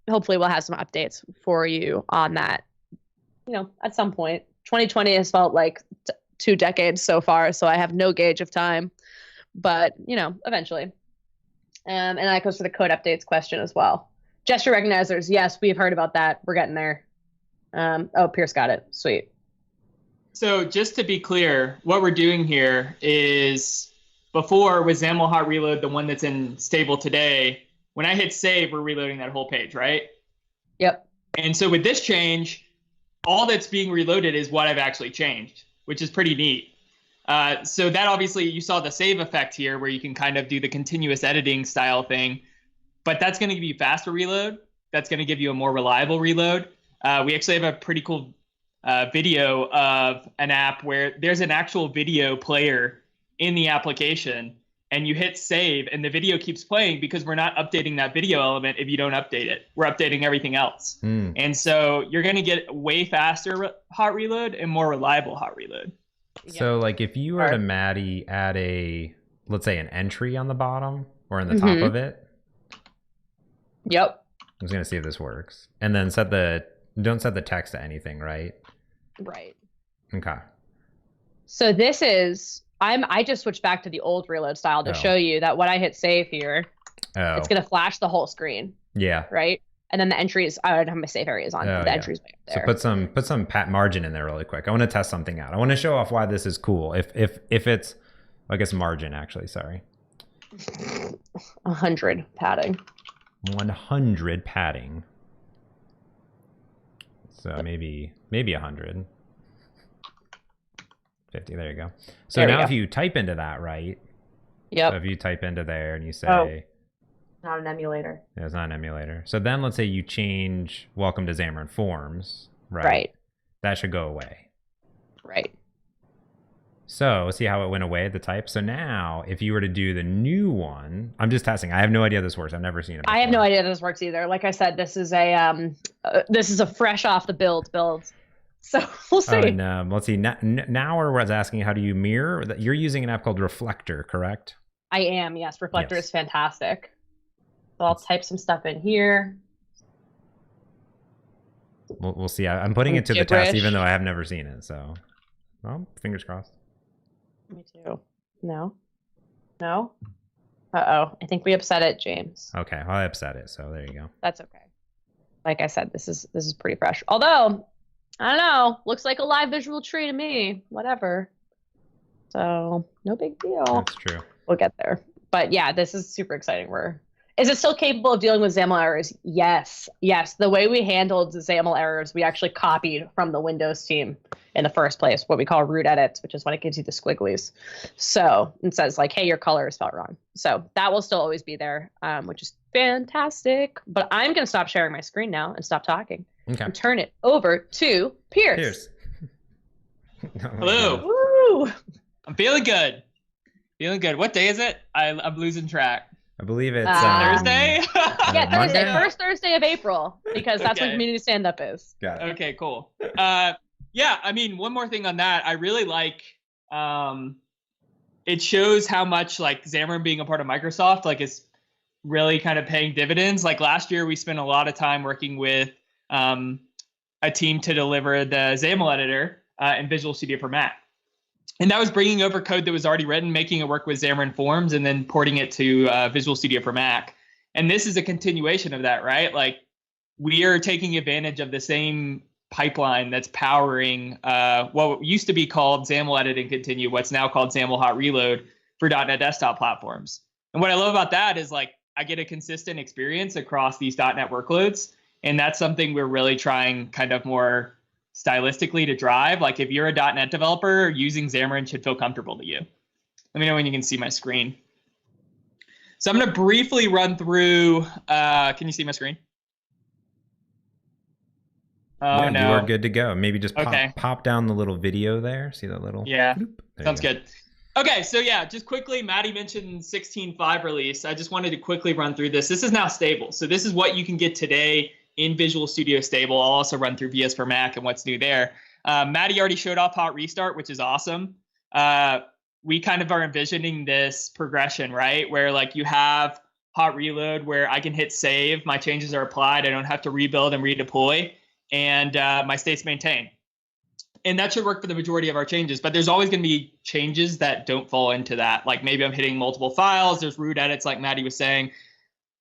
Hopefully we'll have some updates for you on that, at some point. 2020 has felt like 2 decades so far, so I have no gauge of time, but, eventually. And that goes for the code updates question as well. Gesture recognizers, yes, we've heard about that. We're getting there. Pierce got it. Sweet. So just to be clear, what we're doing here is, before with XAML hot reload, the one that's in stable today, when I hit save, we're reloading that whole page, right? Yep. And so with this change, all that's being reloaded is what I've actually changed, which is pretty neat. So that obviously, you saw the save effect here where you can kind of do the continuous editing style thing, but that's going to give you faster reload. That's going to give you a more reliable reload. We actually have a pretty cool video of an app where there's an actual video player in the application. and you hit save, and the video keeps playing because we're not updating that video element if you don't update it. We're updating everything else. And so you're going to get way faster hot reload and more reliable hot reload. So like if you were to, Maddie, add let's say an entry on the bottom or in the top of it. Yep. I'm just going to see if this works. And then don't set the text to anything, right? Right. Okay. So this is, I just switched back to the old reload style to show you that when I hit save here, it's going to flash the whole screen. Yeah. Right? And then the entries, I don't have my save areas on. The entries way up there. So put some margin in there really quick. I want to test something out. I want to show off why this is cool. If it's, I guess margin actually, sorry. 100 padding. 100 padding. So maybe 100. 50, there you go. So now if you type into that, right? Yep. So if you type into there and you say, not an emulator. Yeah, it's not an emulator. So then let's say you change welcome to Xamarin Forms, right? Right. That should go away. Right. So see how it went away at the type? So now if you were to do the new one, I'm just testing. I have no idea how this works. I've never seen it before. I have no idea how this works either. Like I said, this is a fresh off the build. So we'll see. And let's see. Now we're asking, how do you mirror? You're using an app called Reflector, correct? I am, yes. Reflector is fantastic. So I'll type some stuff in here. We'll see. I'm putting it to the test, even though I have never seen it. So, well, fingers crossed. Me too. No. Uh-oh. I think we upset it, James. Okay, well, I upset it. So there you go. That's okay. Like I said, this is pretty fresh. Although, I don't know. Looks like a live visual tree to me. Whatever. So, no big deal. That's true. We'll get there. But yeah, this is super exciting. Is it still capable of dealing with XAML errors? Yes. The way we handled XAML errors, we actually copied from the Windows team in the first place, what we call root edits, which is when it gives you the squigglies. So it says like, hey, your color is spelled wrong. So that will still always be there, which is fantastic. But I'm going to stop sharing my screen now and stop talking. Okay. And turn it over to Pierce. Hello. Woo! I'm feeling good. What day is it? I'm losing track. I believe it's Thursday. Yeah, Thursday. First Thursday of April, because that's when community stand-up is. Got it. Okay, cool. Yeah, I mean, one more thing on that. I really like. It shows how much like Xamarin being a part of Microsoft is really kind of paying dividends. Like last year, we spent a lot of time working with a team to deliver the XAML editor in Visual Studio for Mac. And that was bringing over code that was already written, making it work with Xamarin Forms, and then porting it to Visual Studio for Mac. And this is a continuation of that, right? Like we are taking advantage of the same pipeline that's powering what used to be called XAML Edit and Continue, what's now called XAML Hot Reload for .NET desktop platforms. And what I love about that is like I get a consistent experience across these .NET workloads. And that's something we're really trying kind of more stylistically to drive. Like if you're a .NET developer, using Xamarin should feel comfortable to you. Let me know when you can see my screen. So I'm going to briefly run through, can you see my screen? Oh, no. You are good to go. Maybe just pop down the little video there. See that little? Yeah, sounds good. Okay, so yeah, just quickly, Maddie mentioned 16.5 release. I just wanted to quickly run through this. This is now stable. So this is what you can get today in Visual Studio Stable. I'll also run through VS for Mac and what's new there. Maddie already showed off Hot Restart, which is awesome. We kind of are envisioning this progression, right? Where like you have Hot Reload where I can hit save, my changes are applied, I don't have to rebuild and redeploy, and my state's maintained. And that should work for the majority of our changes, but there's always going to be changes that don't fall into that. Like maybe I'm hitting multiple files, there's root edits like Maddie was saying.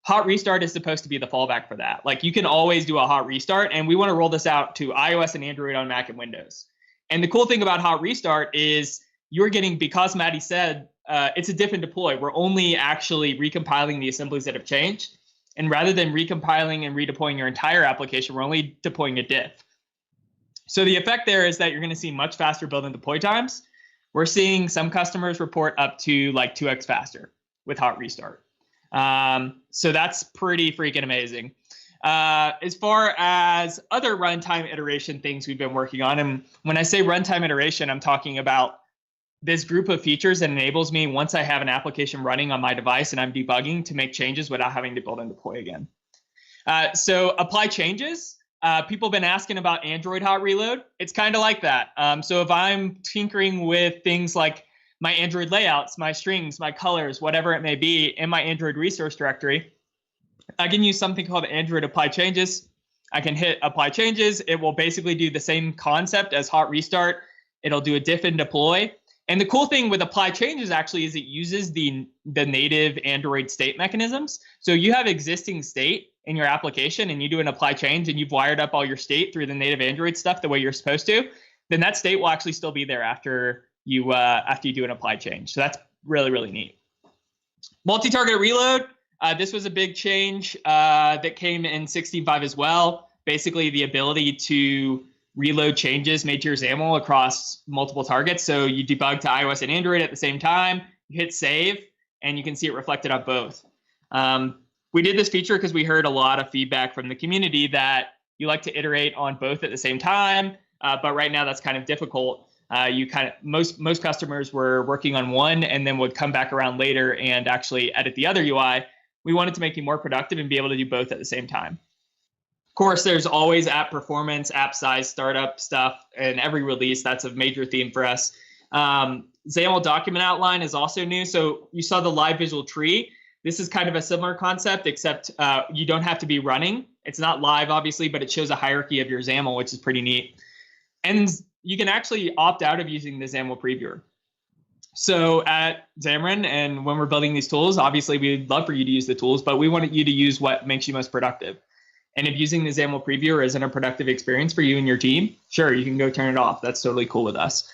Hot Restart is supposed to be the fallback for that. Like you can always do a Hot Restart, and we want to roll this out to iOS and Android on Mac and Windows. And the cool thing about Hot Restart is you're getting, because Maddie said, it's a diff and deploy. We're only actually recompiling the assemblies that have changed. And rather than recompiling and redeploying your entire application, we're only deploying a diff. So the effect there is that you're going to see much faster build and deploy times. We're seeing some customers report up to like 2x faster with Hot Restart. So that's pretty freaking amazing. As far as other runtime iteration things we've been working on, and when I say runtime iteration, I'm talking about this group of features that enables me, once I have an application running on my device and I'm debugging, to make changes without having to build and deploy again. So apply changes. People have been asking about Android hot reload. It's kind of like that. So if I'm tinkering with things like my Android layouts, my strings, my colors, whatever it may be in my Android resource directory, I can use something called Android apply changes. I can hit apply changes. It will basically do the same concept as hot restart. It'll do a diff and deploy. And the cool thing with apply changes actually is it uses the native Android state mechanisms. So you have existing state in your application and you do an apply change and you've wired up all your state through the native Android stuff the way you're supposed to, then that state will actually still be there after you do an apply change. So that's really, really neat. Multi-target reload. This was a big change that came in 16.5 as well. Basically, the ability to reload changes made to your XAML across multiple targets. So you debug to iOS and Android at the same time, you hit save, and you can see it reflected on both. We did this feature because we heard a lot of feedback from the community that you like to iterate on both at the same time, but right now that's kind of difficult. Most customers were working on one and then would come back around later and actually edit the other UI. We wanted to make you more productive and be able to do both at the same time. Of course, there's always app performance, app size, startup stuff, and every release. That's a major theme for us. XAML document outline is also new. So you saw the live visual tree. This is kind of a similar concept, except you don't have to be running. It's not live, obviously, but it shows a hierarchy of your XAML, which is pretty neat. And you can actually opt out of using the XAML previewer. So at Xamarin, and when we're building these tools, obviously we'd love for you to use the tools, but we want you to use what makes you most productive. And if using the XAML previewer isn't a productive experience for you and your team, sure, you can go turn it off. That's totally cool with us.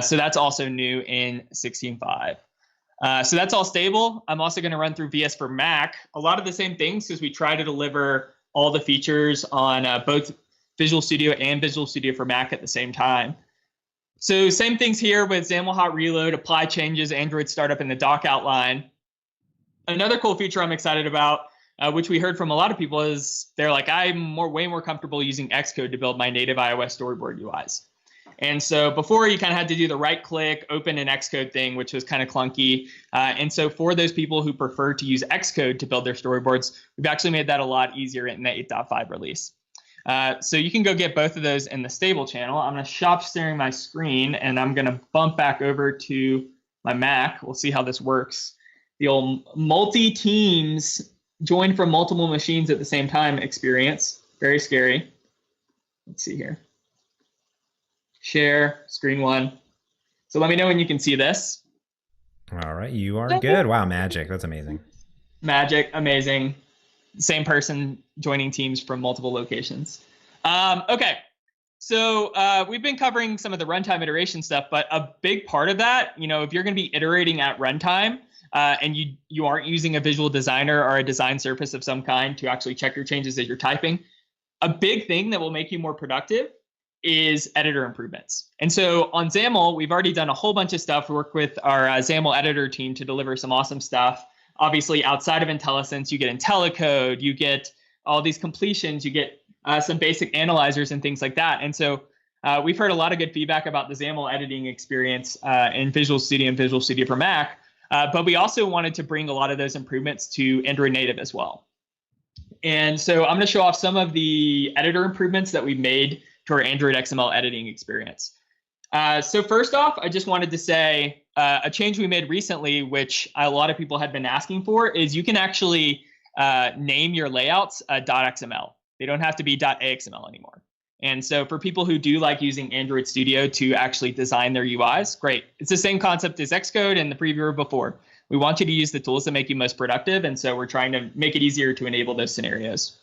So that's also new in 16.5. So that's all stable. I'm also going to run through VS for Mac. A lot of the same things because we try to deliver all the features on both Visual Studio and Visual Studio for Mac at the same time. So same things here with XAML hot reload, apply changes, Android startup, and the doc outline. Another cool feature I'm excited about, which we heard from a lot of people, is they're like, I'm way more comfortable using Xcode to build my native iOS storyboard UIs. And so before you kind of had to do the right click, open an Xcode thing, which was kind of clunky. And so for those people who prefer to use Xcode to build their storyboards, we've actually made that a lot easier in the 8.5 release. So you can go get both of those in the stable channel. I'm going to stop sharing my screen and I'm going to bump back over to my Mac. We'll see how this works. The old multi-teams join from multiple machines at the same time experience. Very scary. Let's see here. Share screen one. So let me know when you can see this. All right, you are good. Wow, magic. That's amazing. Magic, amazing. Same person joining teams from multiple locations. Okay, so we've been covering some of the runtime iteration stuff, but a big part of that, if you're going to be iterating at runtime and you aren't using a visual designer or a design surface of some kind to actually check your changes as you're typing, a big thing that will make you more productive is editor improvements. And so on XAML, we've already done a whole bunch of stuff. We work with our XAML editor team to deliver some awesome stuff. Obviously, outside of IntelliSense, you get Teleco, you get all these completions, you get some basic analyzers and things like that. And so we've heard a lot of good feedback about the XAML editing experience in Visual Studio and Visual Studio for Mac. But we also wanted to bring a lot of those improvements to Android native as well. And so I'm going to show off some of the editor improvements that we've made to our Android XML editing experience. So first off, I just wanted to say a change we made recently, which a lot of people had been asking for, is you can actually name your layouts .xml. They don't have to be .axml anymore. And so for people who do like using Android Studio to actually design their UIs, great. It's the same concept as Xcode and the previewer before. We want you to use the tools that make you most productive. And so we're trying to make it easier to enable those scenarios.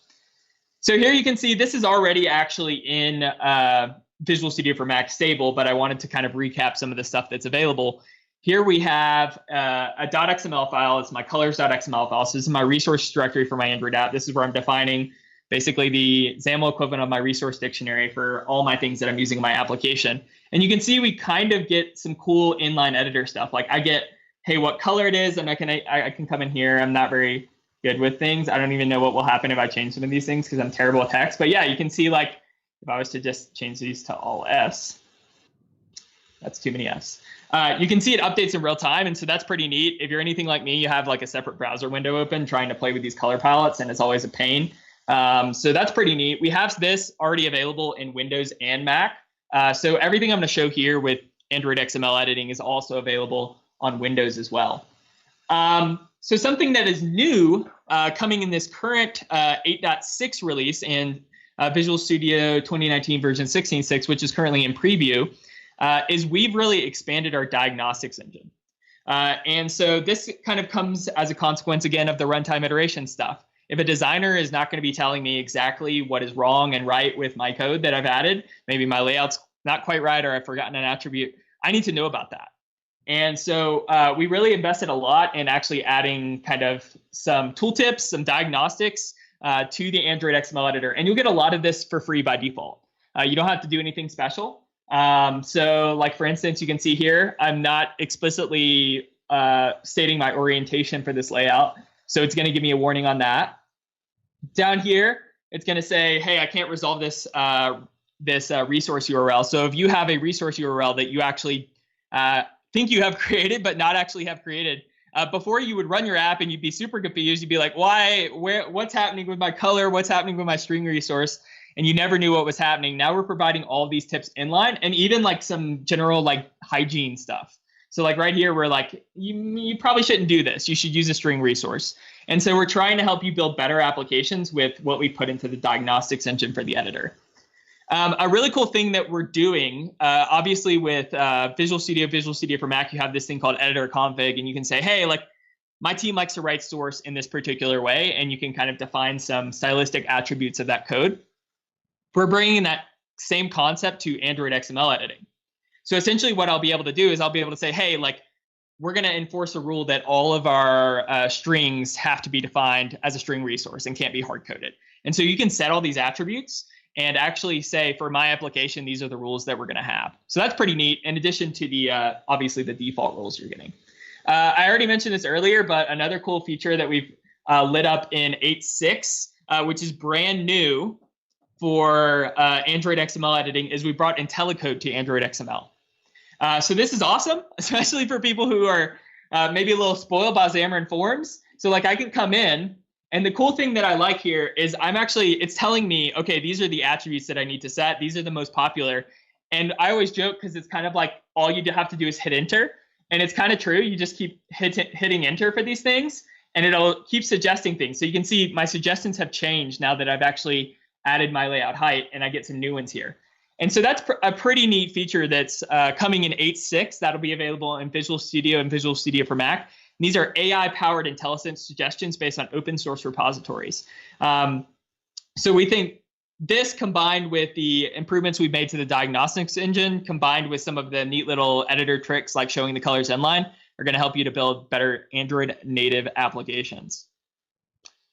So here you can see this is already actually in Visual Studio for Mac stable, but I wanted to kind of recap some of the stuff that's available. Here we have a .xml file. It's my colors.xml file. So this is my resource directory for my Android app. This is where I'm defining basically the XAML equivalent of my resource dictionary for all my things that I'm using in my application. And you can see we kind of get some cool inline editor stuff. Like I get, hey, what color it is, and I can come in here. I'm not very good with things. I don't even know what will happen if I change some of these things because I'm terrible at text. But yeah, you can see like if I was to just change these to all S, That's too many Fs. You can see it updates in real time, and so that's pretty neat. If you're anything like me, you have like a separate browser window open trying to play with these color palettes, and it's always a pain. So that's pretty neat. We have this already available in Windows and Mac. So everything I'm going to show here with Android XML editing is also available on Windows as well. So something that is new coming in this current 8.6 release and Visual Studio 2019 version 16.6, which is currently in preview, is we've really expanded our diagnostics engine. And so this kind of comes as a consequence, again, of the runtime iteration stuff. If a designer is not going to be telling me exactly what is wrong and right with my code that I've added, maybe my layout's not quite right or I've forgotten an attribute, I need to know about that. And so we really invested a lot in actually adding kind of some tooltips, some diagnostics to the Android XML editor. And you'll get a lot of this for free by default. You don't have to do anything special. So like, for instance, you can see here, I'm not explicitly stating my orientation for this layout. So it's going to give me a warning on that. Down here, it's going to say, hey, I can't resolve this resource URL. So if you have a resource URL that you actually think you have created, but not actually have created, before you would run your app and you'd be super confused. You'd be like, what's happening with my color? What's happening with my string resource? And you never knew what was happening. Now we're providing all of these tips inline and even like some general like hygiene stuff. So like right here, we're like, you probably shouldn't do this. You should use a string resource. And so we're trying to help you build better applications with what we put into the diagnostics engine for the editor. A really cool thing that we're doing, obviously with Visual Studio for Mac, you have this thing called editor config, and you can say, hey, like my team likes to write source in this particular way, and you can kind of define some stylistic attributes of that code. We're bringing that same concept to Android XML editing. So essentially what I'll be able to do is I'll be able to say, hey, like we're going to enforce a rule that all of our strings have to be defined as a string resource and can't be hard coded. And so you can set all these attributes and actually say, for my application, these are the rules that we're going to have. So that's pretty neat, in addition to the obviously the default rules you're getting. I already mentioned this earlier, but another cool feature that we've lit up in 8.6, which is brand new for Android XML editing, is we brought IntelliCode to Android XML. So this is awesome, especially for people who are maybe a little spoiled by Xamarin Forms. So like I can come in, and the cool thing that I like here is it's telling me, okay, these are the attributes that I need to set. These are the most popular. And I always joke because it's kind of like all you have to do is hit enter. And it's kind of true. You just keep hitting enter for these things, and it'll keep suggesting things. So you can see my suggestions have changed now that I've actually added my layout height, and I get some new ones here. And so that's a pretty neat feature that's coming in 8.6. That'll be available in Visual Studio and Visual Studio for Mac. And these are AI-powered intelligence suggestions based on open source repositories. So we think this, combined with the improvements we've made to the diagnostics engine, combined with some of the neat little editor tricks like showing the colors inline, are going to help you to build better Android native applications.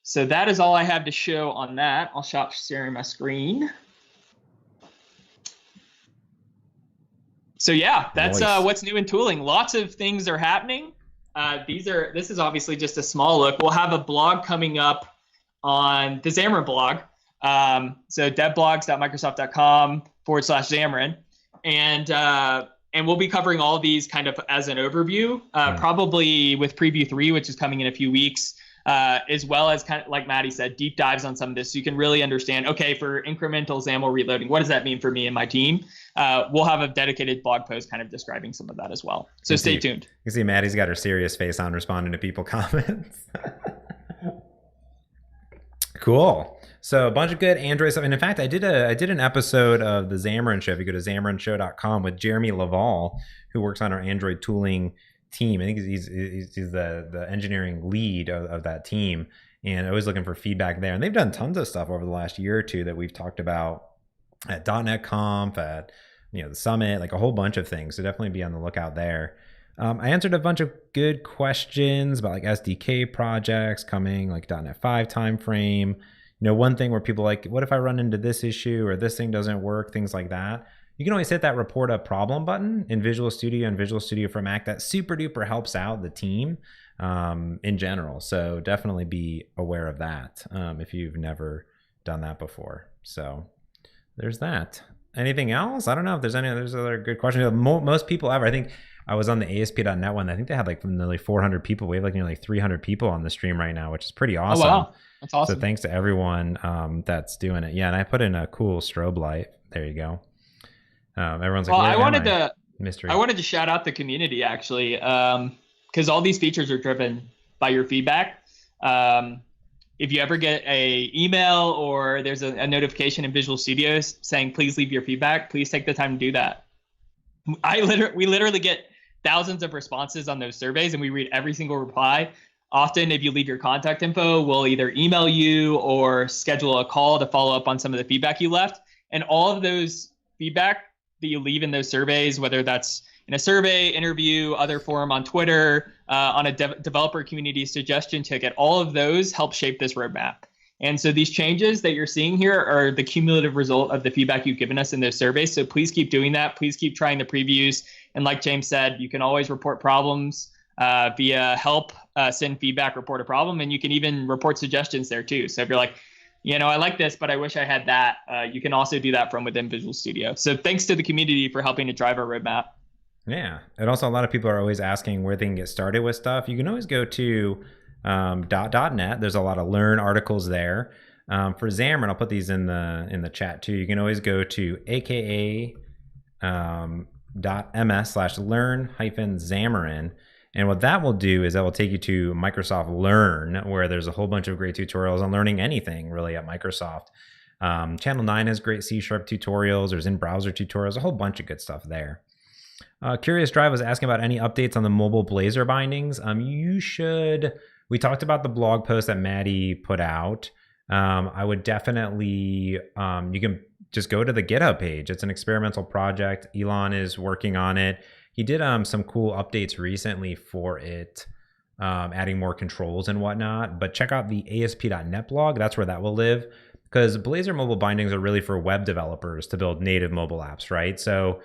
So that is all I have to show on that. I'll stop sharing my screen. So yeah, that's nice. What's new in tooling. Lots of things are happening. This is obviously just a small look. We'll have a blog coming up on the Xamarin blog. So devblogs.microsoft.com/Xamarin. And we'll be covering all of these kind of as an overview, probably with preview 3, which is coming in a few weeks, as well as kind of like Maddie said, deep dives on some of this. So you can really understand, okay, for incremental XAML reloading, what does that mean for me and my team? We'll have a dedicated blog post kind of describing some of that as well. So stay tuned. You can see Maddie's got her serious face on responding to people comments. Cool. So a bunch of good Android stuff. And in fact, I did an episode of the Xamarin Show. If you go to xamarinshow.com with Jeremy Laval, who works on our Android tooling team. I think he's the engineering lead of that team, and always looking for feedback there. And they've done tons of stuff over the last year or two that we've talked about at .NET Conf, at the Summit, like a whole bunch of things. So definitely be on the lookout there. I answered a bunch of good questions about like SDK projects coming, like .NET 5 timeframe. One thing where people like, what if I run into this issue or this thing doesn't work, things like that. You can always hit that report a problem button in Visual Studio and Visual Studio for Mac. That super duper helps out the team in general. So definitely be aware of that if you've never done that before. So there's that. anything else? I don't know if there's other good questions. Most people ever. I think I was on the ASP.NET one. I think they had like nearly 400 people. We have like nearly 300 people on the stream right now, which is pretty awesome. Oh, wow. That's awesome. So thanks to everyone that's doing it. Yeah, and I put in a cool strobe light. There you go. Everyone's like, well, I wanted to shout out the community, actually, because all these features are driven by your feedback. If you ever get a email or there's a notification in Visual Studio saying, please leave your feedback, please take the time to do that. We literally get thousands of responses on those surveys, and we read every single reply. Often, if you leave your contact info, we'll either email you or schedule a call to follow up on some of the feedback you left. And all of those feedback that you leave in those surveys, whether that's in a survey, interview, other forum on Twitter, on a developer community suggestion ticket, all of those help shape this roadmap. And so these changes that you're seeing here are the cumulative result of the feedback you've given us in those surveys. So please keep doing that. Please keep trying the previews. And like James said, you can always report problems via help, send feedback, report a problem, and you can even report suggestions there too. So if you're like, I like this, but I wish I had that, you can also do that from within Visual Studio. So thanks to the community for helping to drive our roadmap. Yeah. And also a lot of people are always asking where they can get started with stuff. You can always go to .net. There's a lot of Learn articles there. For Xamarin, I'll put these in the chat too. You can always go to aka.ms/learn-Xamarin. And what that will do is that will take you to Microsoft Learn, where there's a whole bunch of great tutorials on learning anything really at Microsoft. Channel 9 has great C# tutorials. There's in-browser tutorials, a whole bunch of good stuff there. Curious Drive was asking about any updates on the mobile Blazor bindings. We talked about the blog post that Maddie put out. I would definitely, you can just go to the GitHub page. It's an experimental project. Elon is working on it. He did some cool updates recently for it, adding more controls and whatnot. But check out the ASP.NET blog. That's where that will live, because Blazor mobile bindings are really for web developers to build native mobile apps, right? So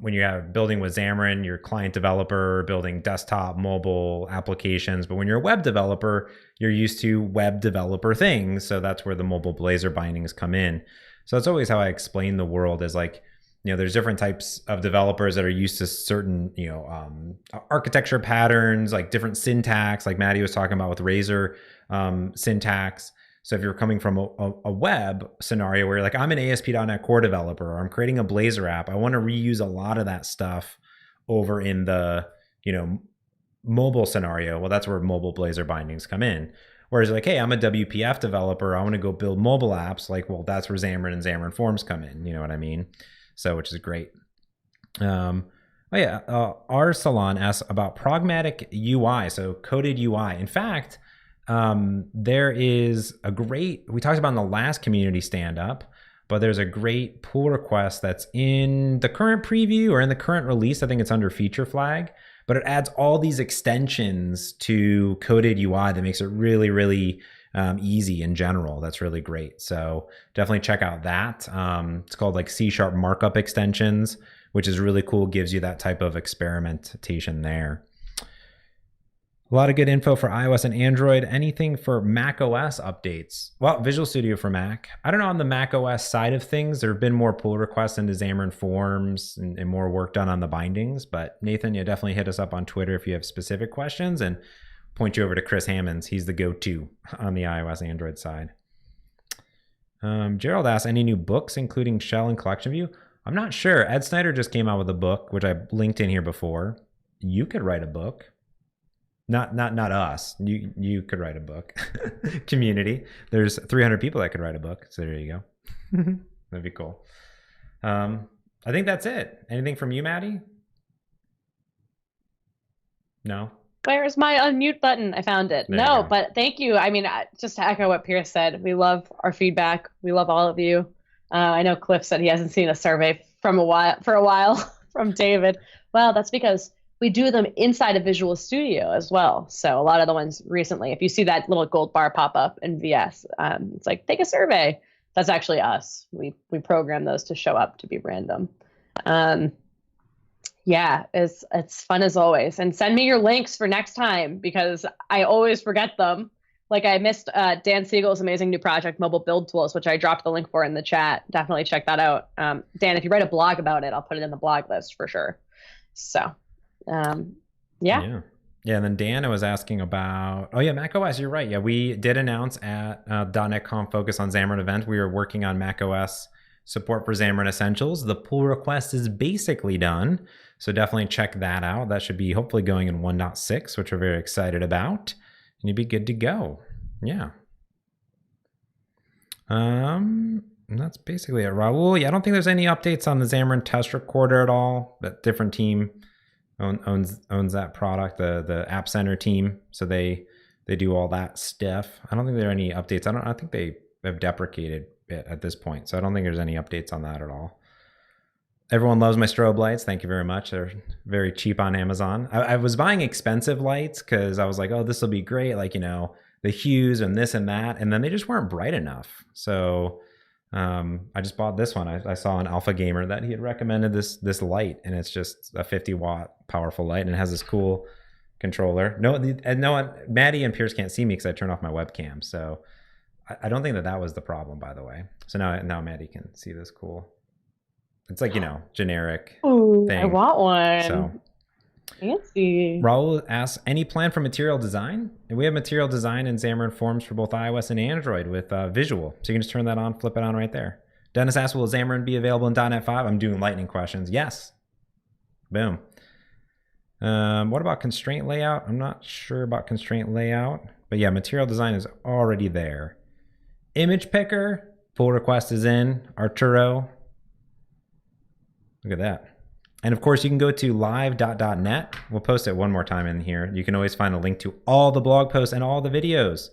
when you have building with Xamarin, you're client developer, building desktop, mobile applications. But when you're a web developer, you're used to web developer things. So that's where the mobile Blazor bindings come in. So that's always how I explain the world, is like, there's different types of developers that are used to certain, architecture patterns, like different syntax, like Maddie was talking about with Razor syntax. So if you're coming from a web scenario where you're like, I'm an ASP.NET Core developer, or I'm creating a Blazor app, I want to reuse a lot of that stuff over in the, mobile scenario. Well, that's where mobile Blazor bindings come in. Whereas like, hey, I'm a WPF developer, I want to go build mobile apps. Like, well, that's where Xamarin and Xamarin Forms come in. You know what I mean? So, which is great. R Salon asks about Pragmatic Ui, so coded UI. In fact, there is a great, we talked about in the last community stand-up, but there's a great pull request that's in the current preview or in the current release. I think it's under feature flag, but it adds all these extensions to coded UI that makes it really, really easy in general. That's really great. So definitely check out that. It's called like C# markup extensions, which is really cool. Gives you that type of experimentation there. A lot of good info for iOS and Android. Anything for Mac OS updates? Well, Visual Studio for Mac. I don't know, on the Mac OS side of things, there have been more pull requests into Xamarin Forms and more work done on the bindings. But Nathan, you definitely hit us up on Twitter if you have specific questions, and point you over to Chris Hammonds. He's the go-to on the iOS Android side. Gerald asks, any new books, including Shell and Collection View? I'm not sure. Ed Snyder just came out with a book, which I linked in here before. You could write a book. Not us. You could write a book. Community. There's 300 people that could write a book. So there you go. That'd be cool. I think that's it. Anything from you, Maddie? No? Where's my unmute button? I found it. There No, but thank you. I mean, just to echo what Pierce said, we love our feedback. We love all of you. I know Cliff said he hasn't seen a survey for a while from David. Well, that's because we do them inside of Visual Studio as well. So a lot of the ones recently, if you see that little gold bar pop up in VS, it's like, take a survey. That's actually us. We program those to show up to be random. Yeah, it's fun as always. And send me your links for next time, because I always forget them. Like I missed Dan Siegel's amazing new project, Mobile Build Tools, which I dropped the link for in the chat. Definitely check that out. Dan, if you write a blog about it, I'll put it in the blog list for sure. So, yeah. Yeah, and then Deanna was asking about, oh yeah, macOS, you're right. Yeah, we did announce at .NET Conf Focus on Xamarin event, we were working on macOS support for Xamarin Essentials. The pull request is basically done. So definitely check that out. That should be hopefully going in 1.6, which we're very excited about. And you'd be good to go. Yeah. And that's basically it. Raul, yeah, I don't think there's any updates on the Xamarin Test Recorder at all. But different team owns that product, the App Center team. So they do all that stuff. I don't think there are any updates. I think they have deprecated it at this point. So I don't think there's any updates on that at all. Everyone loves my strobe lights. Thank you very much. They're very cheap on Amazon. I was buying expensive lights because I was like, oh, this will be great. Like, you know, the hues and this and that. And then they just weren't bright enough. So I just bought this one. I saw an Alpha Gamer that he had recommended this light. And it's just a 50-watt powerful light. And it has this cool controller. No, Maddie and Pierce can't see me because I turned off my webcam. So I don't think that was the problem, by the way. So now Maddie can see this cool. It's like, you know, generic thing. I want one. So, fancy. Raul asks, any plan for material design? And we have material design in Xamarin Forms for both iOS and Android with visual. So you can just turn that on, flip it on right there. Dennis asks, will Xamarin be available in .NET 5? I'm doing lightning questions. Yes. Boom. What about constraint layout? I'm not sure about constraint layout. But yeah, material design is already there. Image picker, pull request is in. Arturo. Look at that. And of course, you can go to live.net. We'll post it one more time in here. You can always find a link to all the blog posts and all the videos.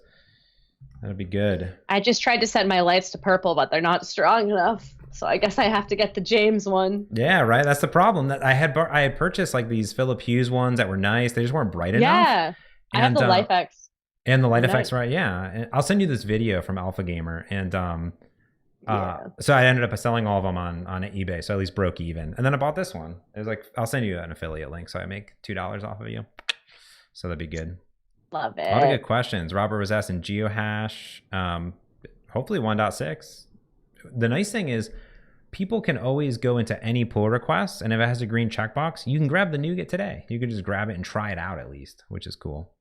That'll be good. I just tried to set my lights to purple, but they're not strong enough. So I guess I have to get the James one. Yeah, right. That's the problem. That I had purchased like these Philip Hughes ones that were nice. They just weren't bright enough. Yeah, I have the LifeX. And the light effects, right? Yeah. And I'll send you this video from Alpha Gamer. And so I ended up selling all of them on eBay, so I at least broke even. And then I bought this one. It was like, I'll send you an affiliate link, so I make $2 off of you. So that'd be good. Love it. A lot of good questions. Robert was asking geohash, hopefully 1.6. The nice thing is people can always go into any pull request, and if it has a green checkbox, you can grab the NuGet today. You can just grab it and try it out at least, which is cool.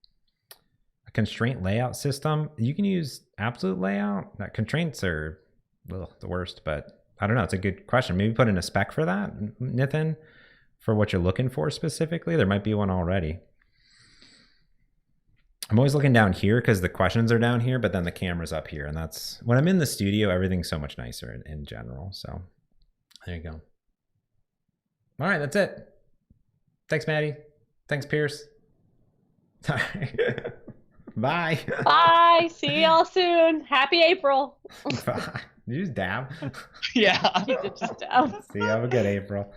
A constraint layout system, you can use absolute layout. Constraints are the worst, but I don't know. It's a good question. Maybe put in a spec for that, Nathan, for what you're looking for specifically. There might be one already. I'm always looking down here because the questions are down here, but then the camera's up here. And that's when I'm in the studio, everything's so much nicer in general. So there you go. All right, that's it. Thanks, Maddie. Thanks, Pierce. Bye. Bye. See y'all soon. Happy April. Bye. Did you just dab? Yeah. You did just dab. See you. Have a good April.